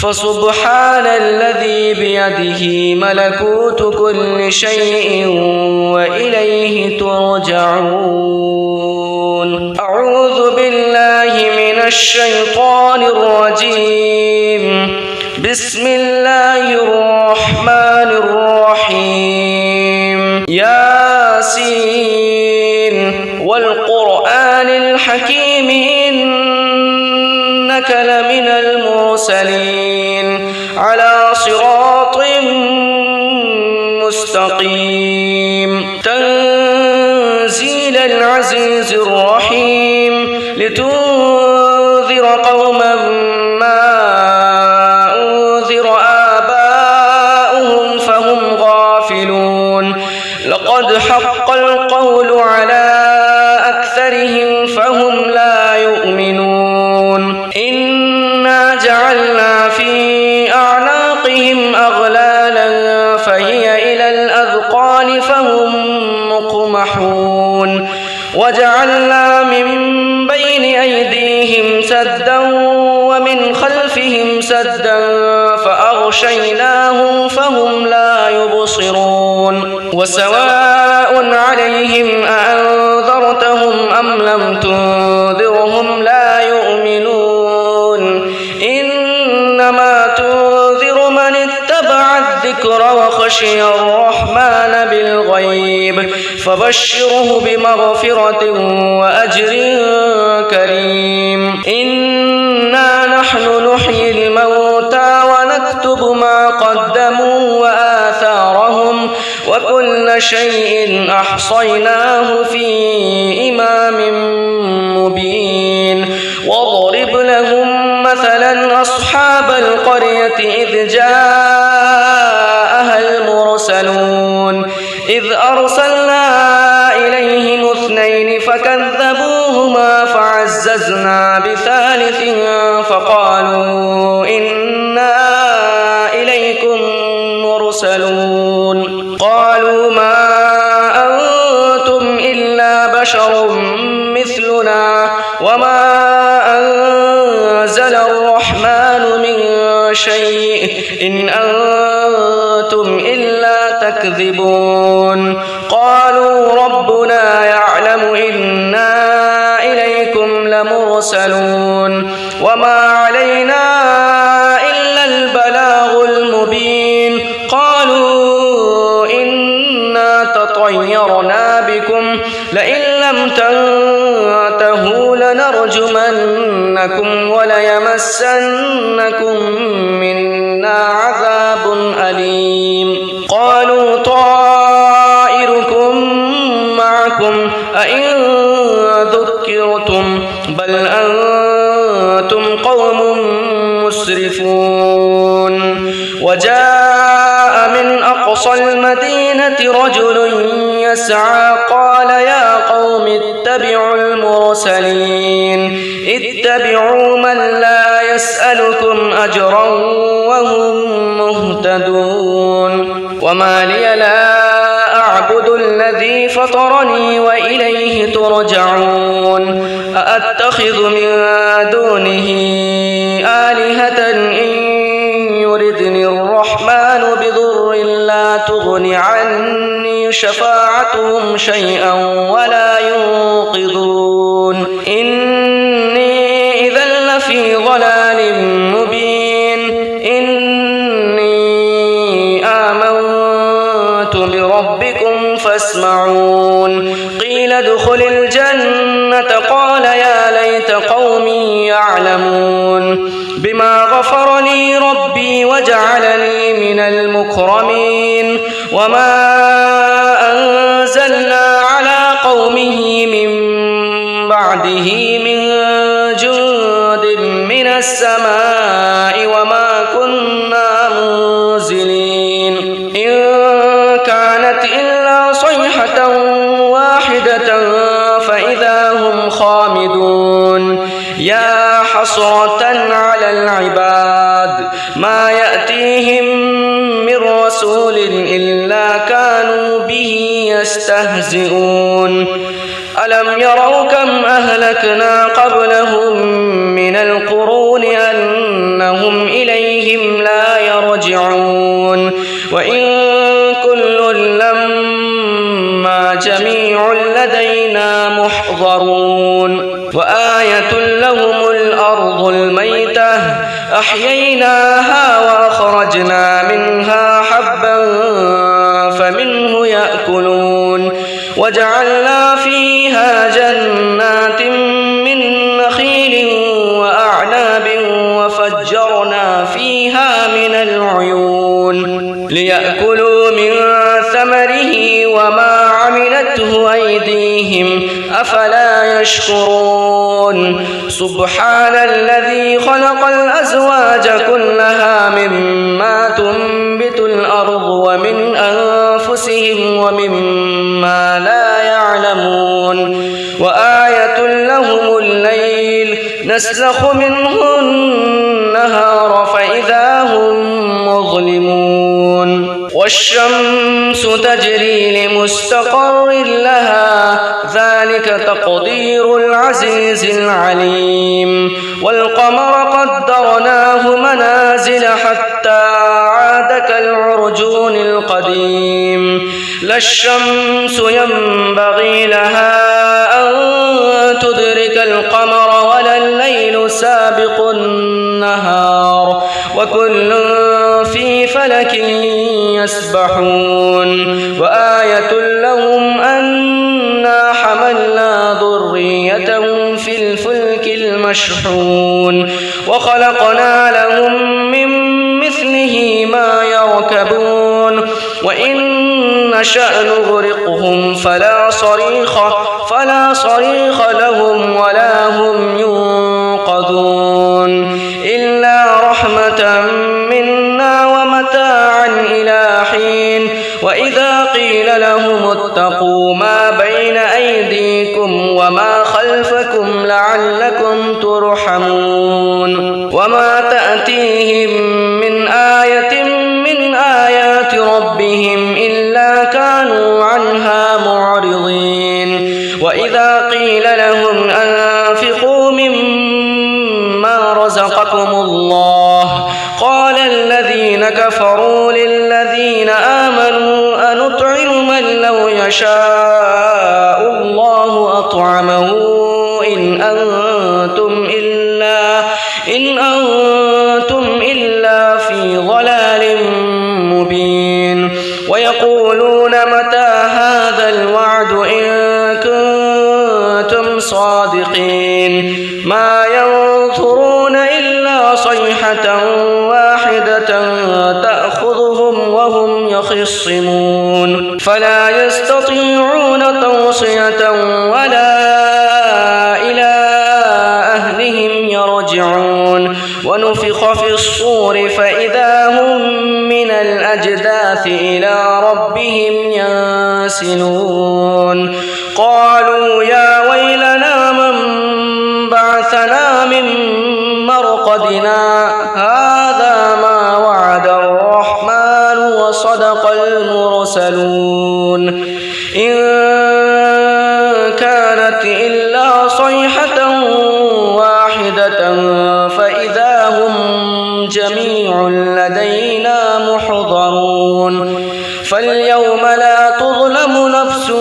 S1: فسبحان الذي بيده ملكوت كل شيء وإليه ترجعون أعوذ بالله من الشيطان الرجيم بسم الله الرحمن الرحيم ياسين والقرآن الحكيم إنك لمن المرسلين على صراط مستقيم تنزيل العزيز الرحيم لتنذر قوما ما أنذر آباؤهم فهم غافلون لقد حق القول على أكثرهم فهم لا يؤمنون إنا جعلنا في أعناقهم أغلالا فهي إلى الأذقان فهم مقمحون وجعلنا من بين أيديهم سدا ومن خلفهم سدا فأغشيناهم فهم لا يبصرون وسواء عليهم أأنذرتهم أم لم تنذرهم لا يؤمنون إنما تنذر من اتبع الذكر وخشي الرحمن بالغيب فبشره بمغفرة وأجر كريم إنا نحن نحيي الموتى ونكتب ما قدموا وآثارهم وكل شيء أحصيناه في إمام مبين واضرب لهم مثلا أصحاب القرية إذ جاءها المرسلون إذ أرسلنا إليهم اثنين فكذبوهما فعززنا بثالث فقالوا إنا إليكم مرسلون قالوا ما أنتم إلا بشر مثلنا وما أنزل الرحمن من شيء إن أنتم إلا تكذبون قالوا ربنا يعلم إنا إليكم لمرسلون وما علينا إلا البلاغ المبين قالوا إنا تطيرنا بكم لئن لم تنتهوا لنرجمنكم وليمسنكم منا عذاب أليم قالوا طائركم معكم أئن ذكرتم بل أنتم قوم مسرفون وجاء من أقصى المدينة رجل يسعى قال يا قوم اتبعوا المرسلين اتبعوا من لا يسألكم أجرا وهم مهتدون وما لي لا أعبد الذي فطرني وإليه ترجعون أأتخذ من دونه آلهة إن يردني الرحمن بضر لا تغن عني شفاعتهم شيئا ولا ينقذون إني إذا لفي ضلال مبين إني آمنت بربكم فاسمعون قيل ادخل الجنة قال يا ليت قومي يعلمون بما غفر لي ربي وجعلني من المكرمين وما أنزلنا على قومه من بعده من جند من السماء وما كنا منزلين إن كانت إلا صيحة واحدة فإذا هم خامدون يا حسرة على العباد ما يأتيهم من رسول إلا كانوا به يستهزئون ألم يروا كم أهلكنا قبلهم من القرون أنهم إليهم لا يرجعون وإن كل لما جميع لدينا محضرون وآية لهم الأرض الميتة أحييناها وأخرجنا منها حبا فمنه يأكلون وجعلنا فيها جنات من نخيل وأعناب وفجرنا فيها من العيون ليأكلوا من ثمره وما عملته أيديهم أفلا يشكرون سبحان الذي خلق الأزواج كلها مما تنبت الأرض ومن أنفسهم ومما لا يعلمون وآية لهم الليل نسلخ منه النهار فإذا هم مظلمون والشمس تجري لمستقر لها ذلك تقدير العزيز العليم والقمر قدرناه منازل حتى عاد كالعرجون القديم لا الشمس ينبغي لها أن تدرك القمر ولا الليل سابق النهار وكل في فلك يسبحون وآية لهم أنا حملنا ذريتهم في الفلك المشحون وخلقنا لهم من مثله ما يركبون وإن نشأ نغرقهم فلا صريخ لهم ولا هم ينقذون إلا رحمة منا ومتاعا إلى حين وإذا قيل لهم اتقوا ما بين أيديكم وما خلفكم لعلكم ترحمون وما تأتيهم من آية من آيات ربهم إلا كانوا عنها معرضين وإذا قيل لهم أنفقوا مما رزقكم الله قال الذين كفروا للذين آمنوا يشاء الله أطعمه إن أنتم إلا في ضلال مبين ويقولون متى هذا الوعد إن كنتم صادقين ما ينظرون إلا صيحة واحدة تأخذهم وهم يخصمون فلا يستطيعون توصية ولا إلى أهلهم يرجعون ونفخ في الصور فإذا هم من الأجداث إلى ربهم ينسلون قالوا يا ويلنا من بعثنا من مرقدنا هذا ما وعد الرحمن وصدق المرسلون إن كانت إلا صيحة واحدة فإذا هم جميع لدينا محضرون فاليوم لا تظلم نفس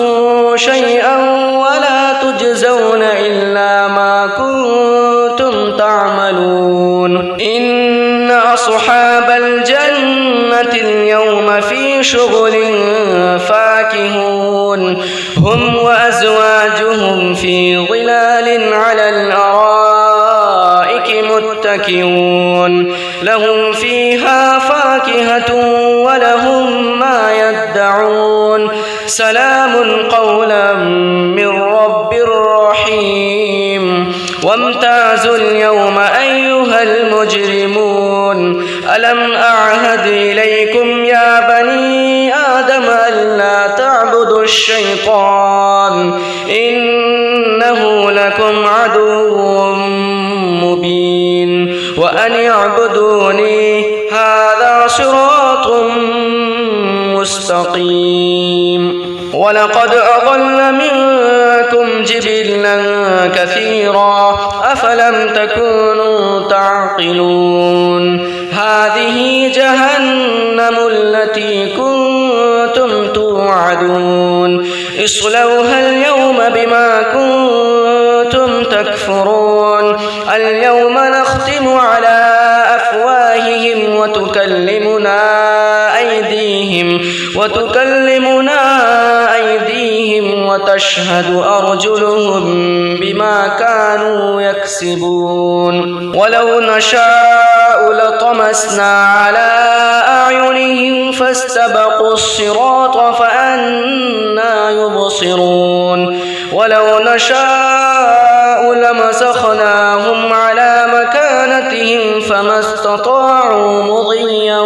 S1: شيئا ولا تجزون إلا ما كنتم تعملون إن أصحاب الجنة اليوم في شغل فاكهون هم وأزواجهم في ظلال على الأرائك متكئون لهم فيها فاكهة ولهم ما يدعون سلام قولا من رب رحيم وامتازوا اليوم أيها المجرمون ألم أعهد إليكم يا بني آدم ألا تعبدوا الشيطان إنه لكم عدو مبين وأن اعبدوني هذا صراط مستقيم ولقد أضل منكم جبلا كثيرا أفلم تكونوا تعقلون هذه جهنم التي كنتم توعدون اصلوها اليوم بما كنتم تكفرون اليوم نختم على أفواههم وتكلمنا أيديهم وتشهد أرجلهم بما كانوا يكسبون ولو نشاء لطمسنا على أعينهم فاستبقوا الصراط فأنى يبصرون ولو نشاء لمسخناهم على مكانتهم فما استطاعوا مضيا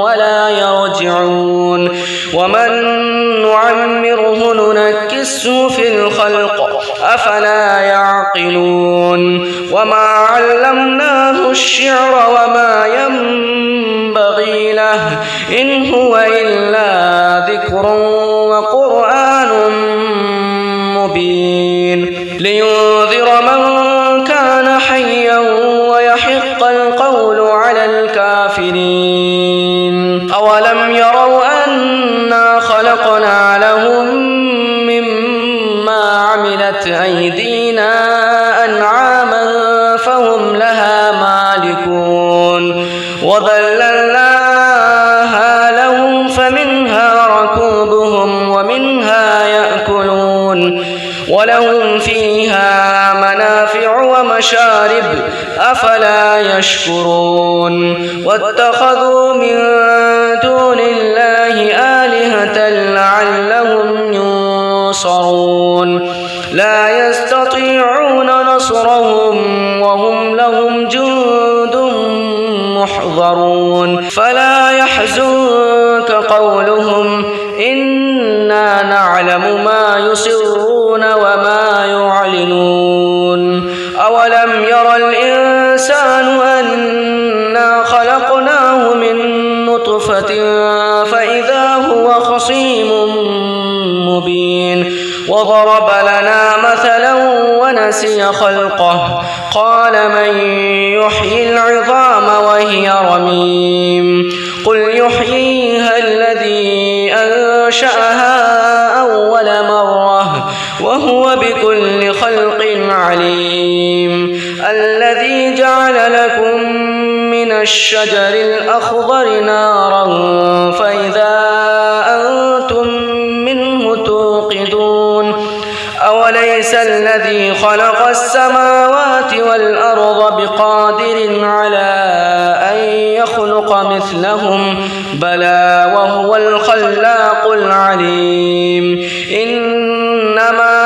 S1: ولا يرجعون ومن نعمره ننكسه في الخلق أفلا يعقلون وما علمناه الشعر وما ينبغي له إن هو إلا ذكر وقرآن مبين لينذر من كان حيا ويحق القول على الكافرين أولم يروا أنا خلقنا لهم مما عملت أيدينا أنعاما فهم لها مالكون وذللناها لهم فمنها ركوبهم ومنها يأكلون ولهم فيها منافع ومشارب أفلا يشكرون واتخذوا من دون الله آلهة لعلهم ينصرون لا يستطيعون نصرهم وهم لهم جند محضرون فلا يحزنك قولهم إنا نعلم ما يسرون وما يعلنون أولم ير الإنسان أنا خلقناه من نطفة فإذا هو خصيم مبين وضرب لنا مثلا ونسي خلقه قال من يحيي العظام وهي رميم قل يحييها الذي أنشأها أول وهو بكل خلق عليم. الذي جعل لكم من الشجر الأخضر نارا فإذا أنتم منه توقدون. أوليس الذي خلق السماوات والأرض بقادر على أن يخلق مثلهم؟ بلى وهو الخلاق العليم. إنما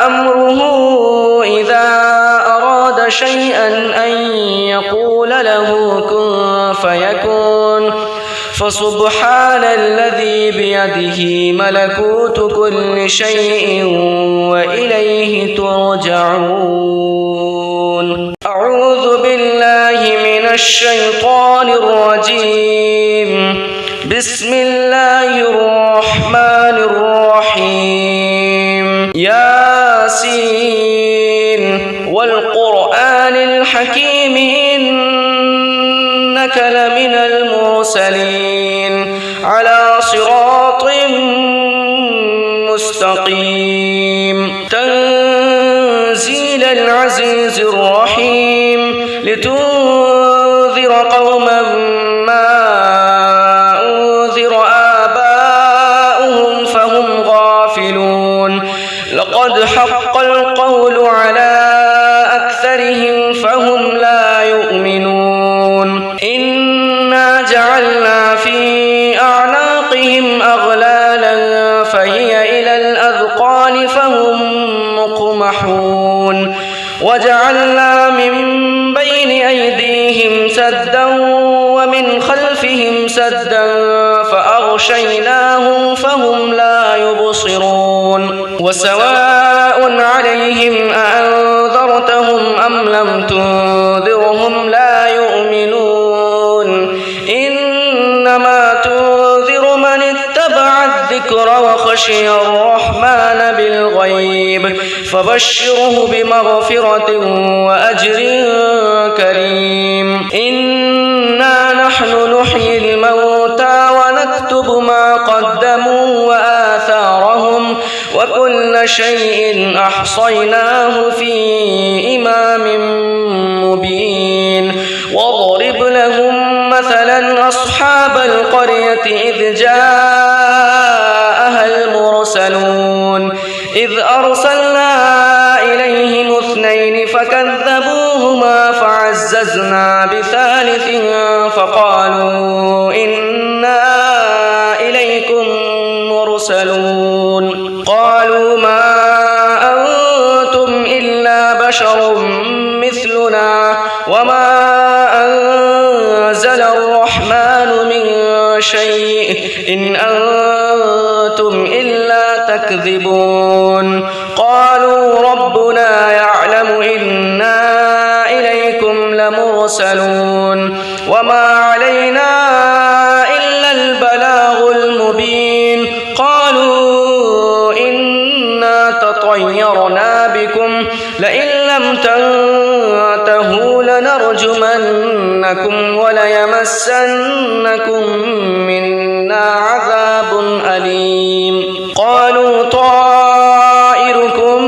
S1: أمره إذا أراد شيئا أن يقول له كن فيكون. فسبحان الذي بيده ملكوت كل شيء وإليه ترجعون. أعوذ بالله من الشيطان الرجيم. بسم الله الرحمن الرحيم. ياسين والقرآن الحكيم إنك لمن المرسلين على صراط مستقيم. تنزيل العزيز الرحيم لتنذر قوما ما أنذر آباؤهم فهم غافلون. لقد حق القول على أكثرهم فهم لا يؤمنون. إنا جعلنا في أعناقهم أغلالا فهي إلى الأذقان فهم مقمحون. وجعلنا من بين أيديهم سدا ومن خلفهم سدا فأغشيناهم فهم لا يبصرون. وسواء عليهم أأنذرتهم أم لم تنذرهم لا يؤمنون. إنما تنذر من اتبع الذكر وخشي الرحمن بالغيب فبشره بمغفرة وأجر كريم. إنا نحن نحيي الموتى ونكتب ما قدموا وآثارهم وكل شيء أحصيناه في إمام مبين. واضرب لهم مثلا أصحاب القرية إذ جاءها المرسلون إذ أرسلنا إليهم اثنين فكذبوهما فعززنا بثالث فقالوا إنا إليكم مرسلون. قالوا ما أنتم إلا بشر مثلنا وما أنزل الرحمن من شيء إن أنتم إلا تكذبون. قالوا ربنا يعلم إنا إليكم لمرسلون وما علينا إلا البلاغ المبين. قالوا إنا تطيرنا بكم لئن لم تنتهوا لنرجمنكم وليمسنكم منا عذاب أليم. قالوا طائركم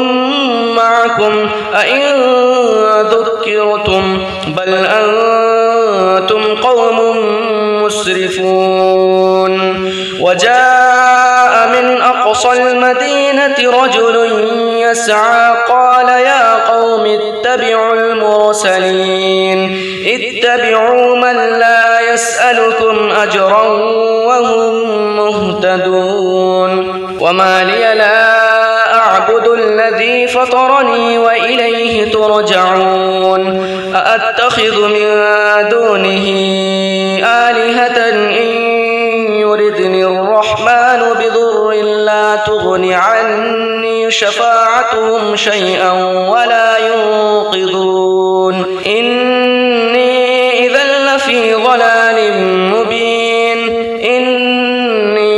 S1: معكم أئن ذكرتم بل أنتم قوم مسرفون. وجاء من أقصى المدينة رجل يسعى قال يا قوم اتبعوا المرسلين اتبعوا من لا يسألكم أجرا وهم مهتدون. وما لي لا أعبد الذي فطرني وإليه ترجعون. أأتخذ من دونه آلهة إن يردني الرحمن بضر لا تغن عني شفاعتهم شيئا ولا ينقذون. إني إذا لفي ضلال مبين. إني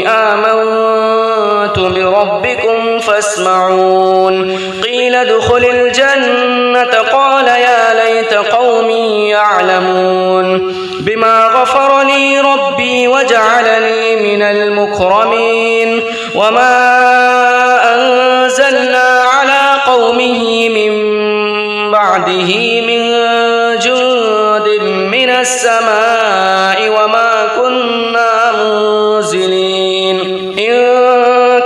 S1: آمنت بربكم فاسمعون. قيل ادخل الجنة قال يا ليت قومي يعلمون. بما غفر لي ربي وجعلني من المكرمين. وما أنزل بعده من جند من السماء وما كنا منزلين إن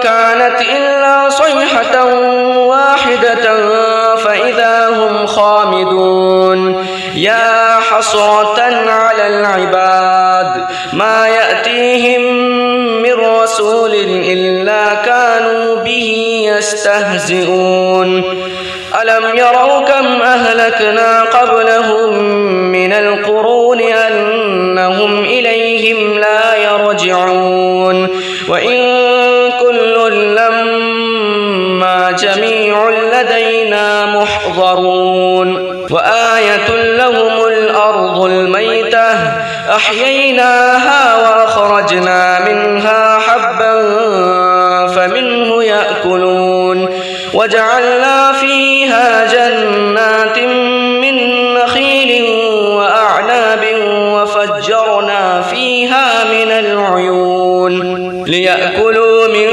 S1: كانت إلا صيحة واحدة فإذا هم خامدون يا حسرة على العباد ما يأتيهم من رسول إلا كانوا به يستهزئون ألم يروا كم أهلكنا قبلهم من القرون أنهم إليهم لا يرجعون وإن كل لما جميع لدينا محضرون وآية لهم الأرض الميتة أحييناها وأخرجنا منها حبا فمنه يأكلون وجعلنا فيها جنات من نخيل وأعناب وفجرنا فيها من العيون ليأكلوا من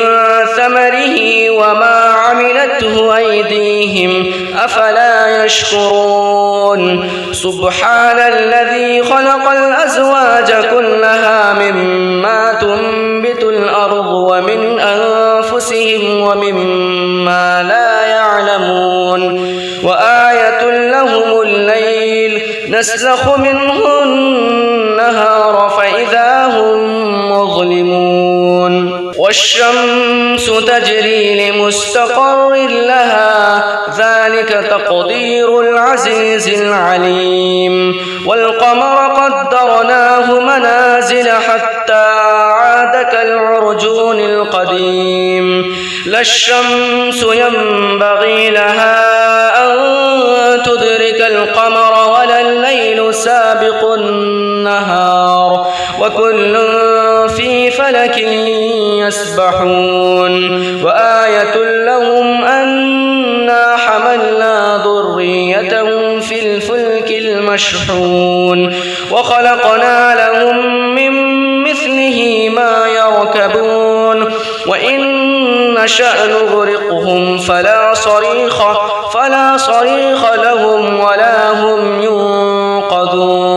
S1: ثمره وما عملته أيديهم أفلا يشكرون سبحان الذي خلق الأزواج كلها مما تنبت الأرض ومن أنفسهم ومما لا يعلمون وآية لهم الليل نسلخ منه النهار فإذا هم مظلمون والشمس تجري لمستقر لها ذلك تقدير العزيز العليم والقمر قدرناه منازل حتى عاد كالعرجون القديم لا الشمس ينبغي لها أن تدرك القمر ولا الليل سابق النهار وكل في فلك يسبحون وآية لهم أنا حملنا ذريتهم في الفلك المشحون وخلقنا لهم من مثله ما يركبون وإن نشأ نغرقهم فلا صريخ لهم ولا هم ينقذون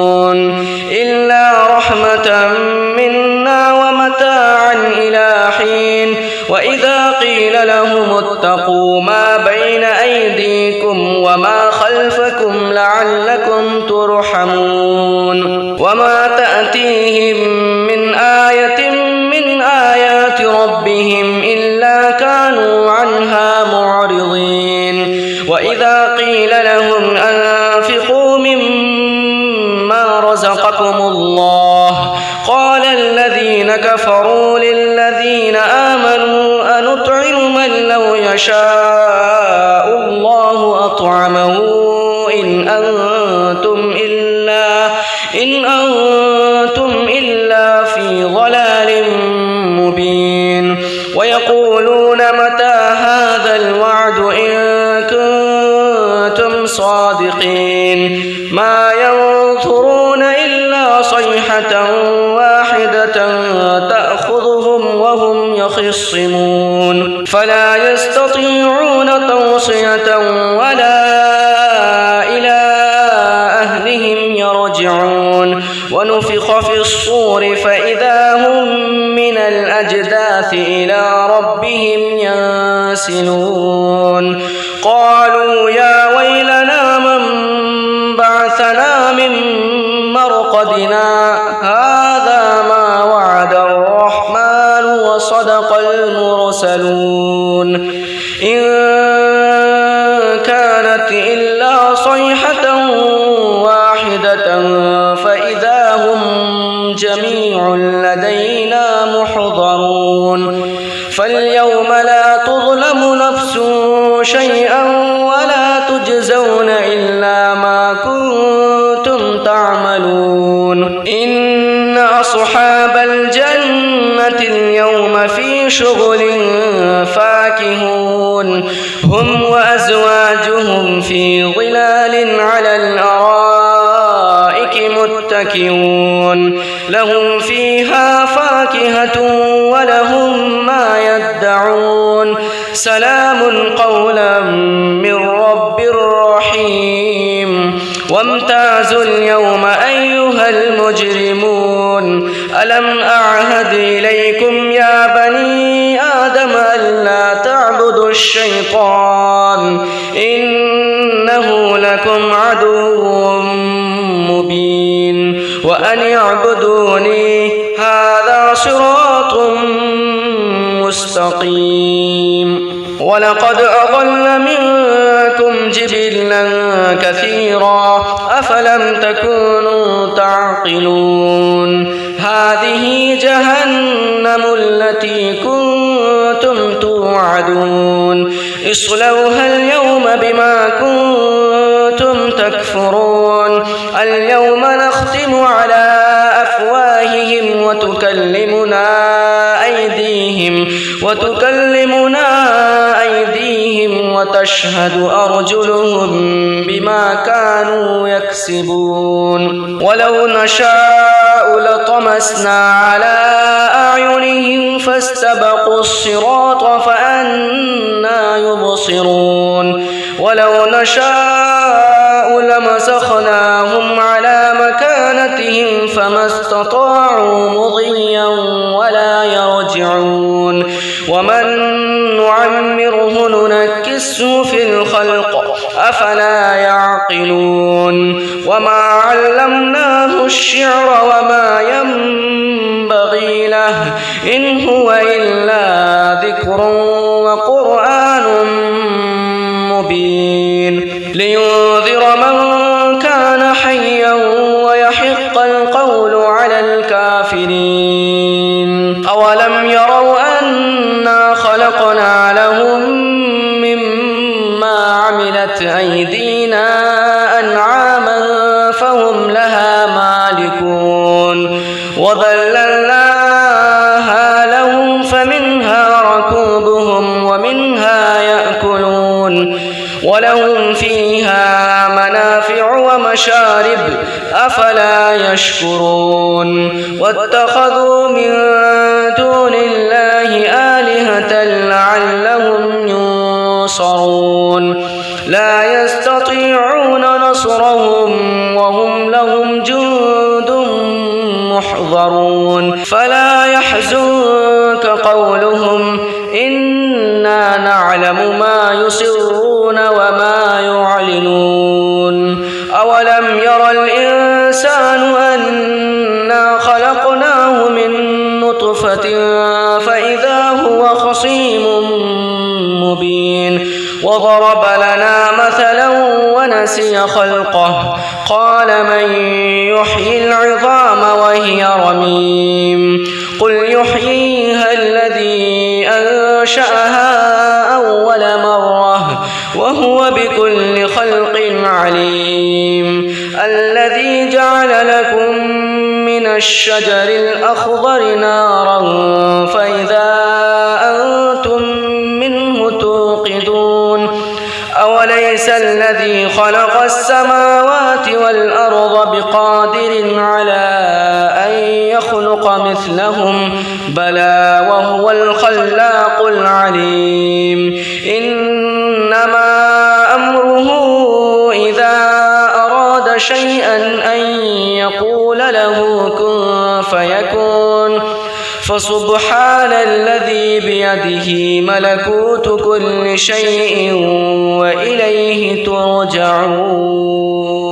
S1: إلا رحمة منا ومتاعا إلى حين وإذا قيل لهم اتقوا ما بين أيديكم وما خلفكم لعلكم ترحمون وما تأتيهم من آية من آيات ربهم إلا كانوا عنها معرضين وإذا قيل لهم أنفقوا مما رزقكم الله قال الذين كفروا للذين آمنوا أنطعم من لو يشاء الله أطعمه إن أنتم إلا في ضلال مبين ويقولون متى هذا الوعد إن كنتم صادقين ما ينظرون إلا صيحة واحدة تأخذهم وهم يخصمون فلا يستطيعون توصية ولا إلى أهلهم يرجعون ونفخ في الصور فإذا هم من الأجداث إلى ربهم ينسلون قالوا يا ويلنا من بعثنا من مرقدنا هذا ما وعد الرحمن وصدق المرسلون إن كانت إلا صيحة واحدة فإذا هم جميع لدينا محضرون فاليوم لا تظلم نفس شيئا ولا تجزون إلا ما كنتم تعملون إن أصحاب الجنة اليوم في شغل فاكهون هم وأزواجهم في ظلال على الأرائك متكئون لهم فيها فاكهة ولهم ما يدعون سلام قولا من رب رحيم وامتازوا اليوم أيها المجرمون ألم أعهد إليكم يا بني آدم ألا تعبدوا الشيطان إنه لكم عدو مبين وأن اعبدوني هذا صراط مستقيم ولقد أضل منكم جبلا كثيرا أفلم تكونوا تعقلون هذه جهنم التي كنتم توعدون اصلوها اليوم بما كنتم تكفرون اليوم نختم على أفواههم وتكلمنا أيديهم وتشهد أرجلهم بما كانوا يكسبون ولو نشاء لطمسنا على أعينهم فاستبقوا الصراط فأنى يبصرون ولو نشاء لمسخناهم على مكانتهم فما استطاعوا مضيا ولا يرجعون ومن نعمره ننكسه في الخلق أفلا يعقلون وما علمناه الشعر وما ينبغي له إن هو إلا ذكر وقرآن مبين لينذر من كان حيا ويحق القول على الكافرين أولم يروا أنا خلقنا لهم مما عملت أيدينا أنعاما فهم لها مالكون وذللناها لهم فمنها ركوبهم ومنها يأكلون ولهم فيها منافع ومشارب أفلا يشكرون واتخذوا من دون الله آلهة لعلهم ينصرون لا يستطيعون نصرهم وهم لهم جند محضرون فلا يحزنك قولهم إنا نعلم ما يسرون وما يعلنون أولم ير الإنسان أنا خلقناه من نطفة فإذا هو خصيم مبين وضرب لنا مثلا ونسي خلقه قال من يحيي العظام وهي رميم قل يحييها الذي أنشأها أول مرة وهو بكل خلق عليم الذي جعل لكم من الشجر الأخضر نارا فإذا أنتم منه توقدون أوليس الذي خلق السماوات والأرض بقادر على أن يخلق مثلهم بلى وهو الخلاق العليم إنما أمره إذا أراد شيئا أن يقول له كن فيكون فسبحان الذي بيده ملكوت كل شيء وإليه ترجعون.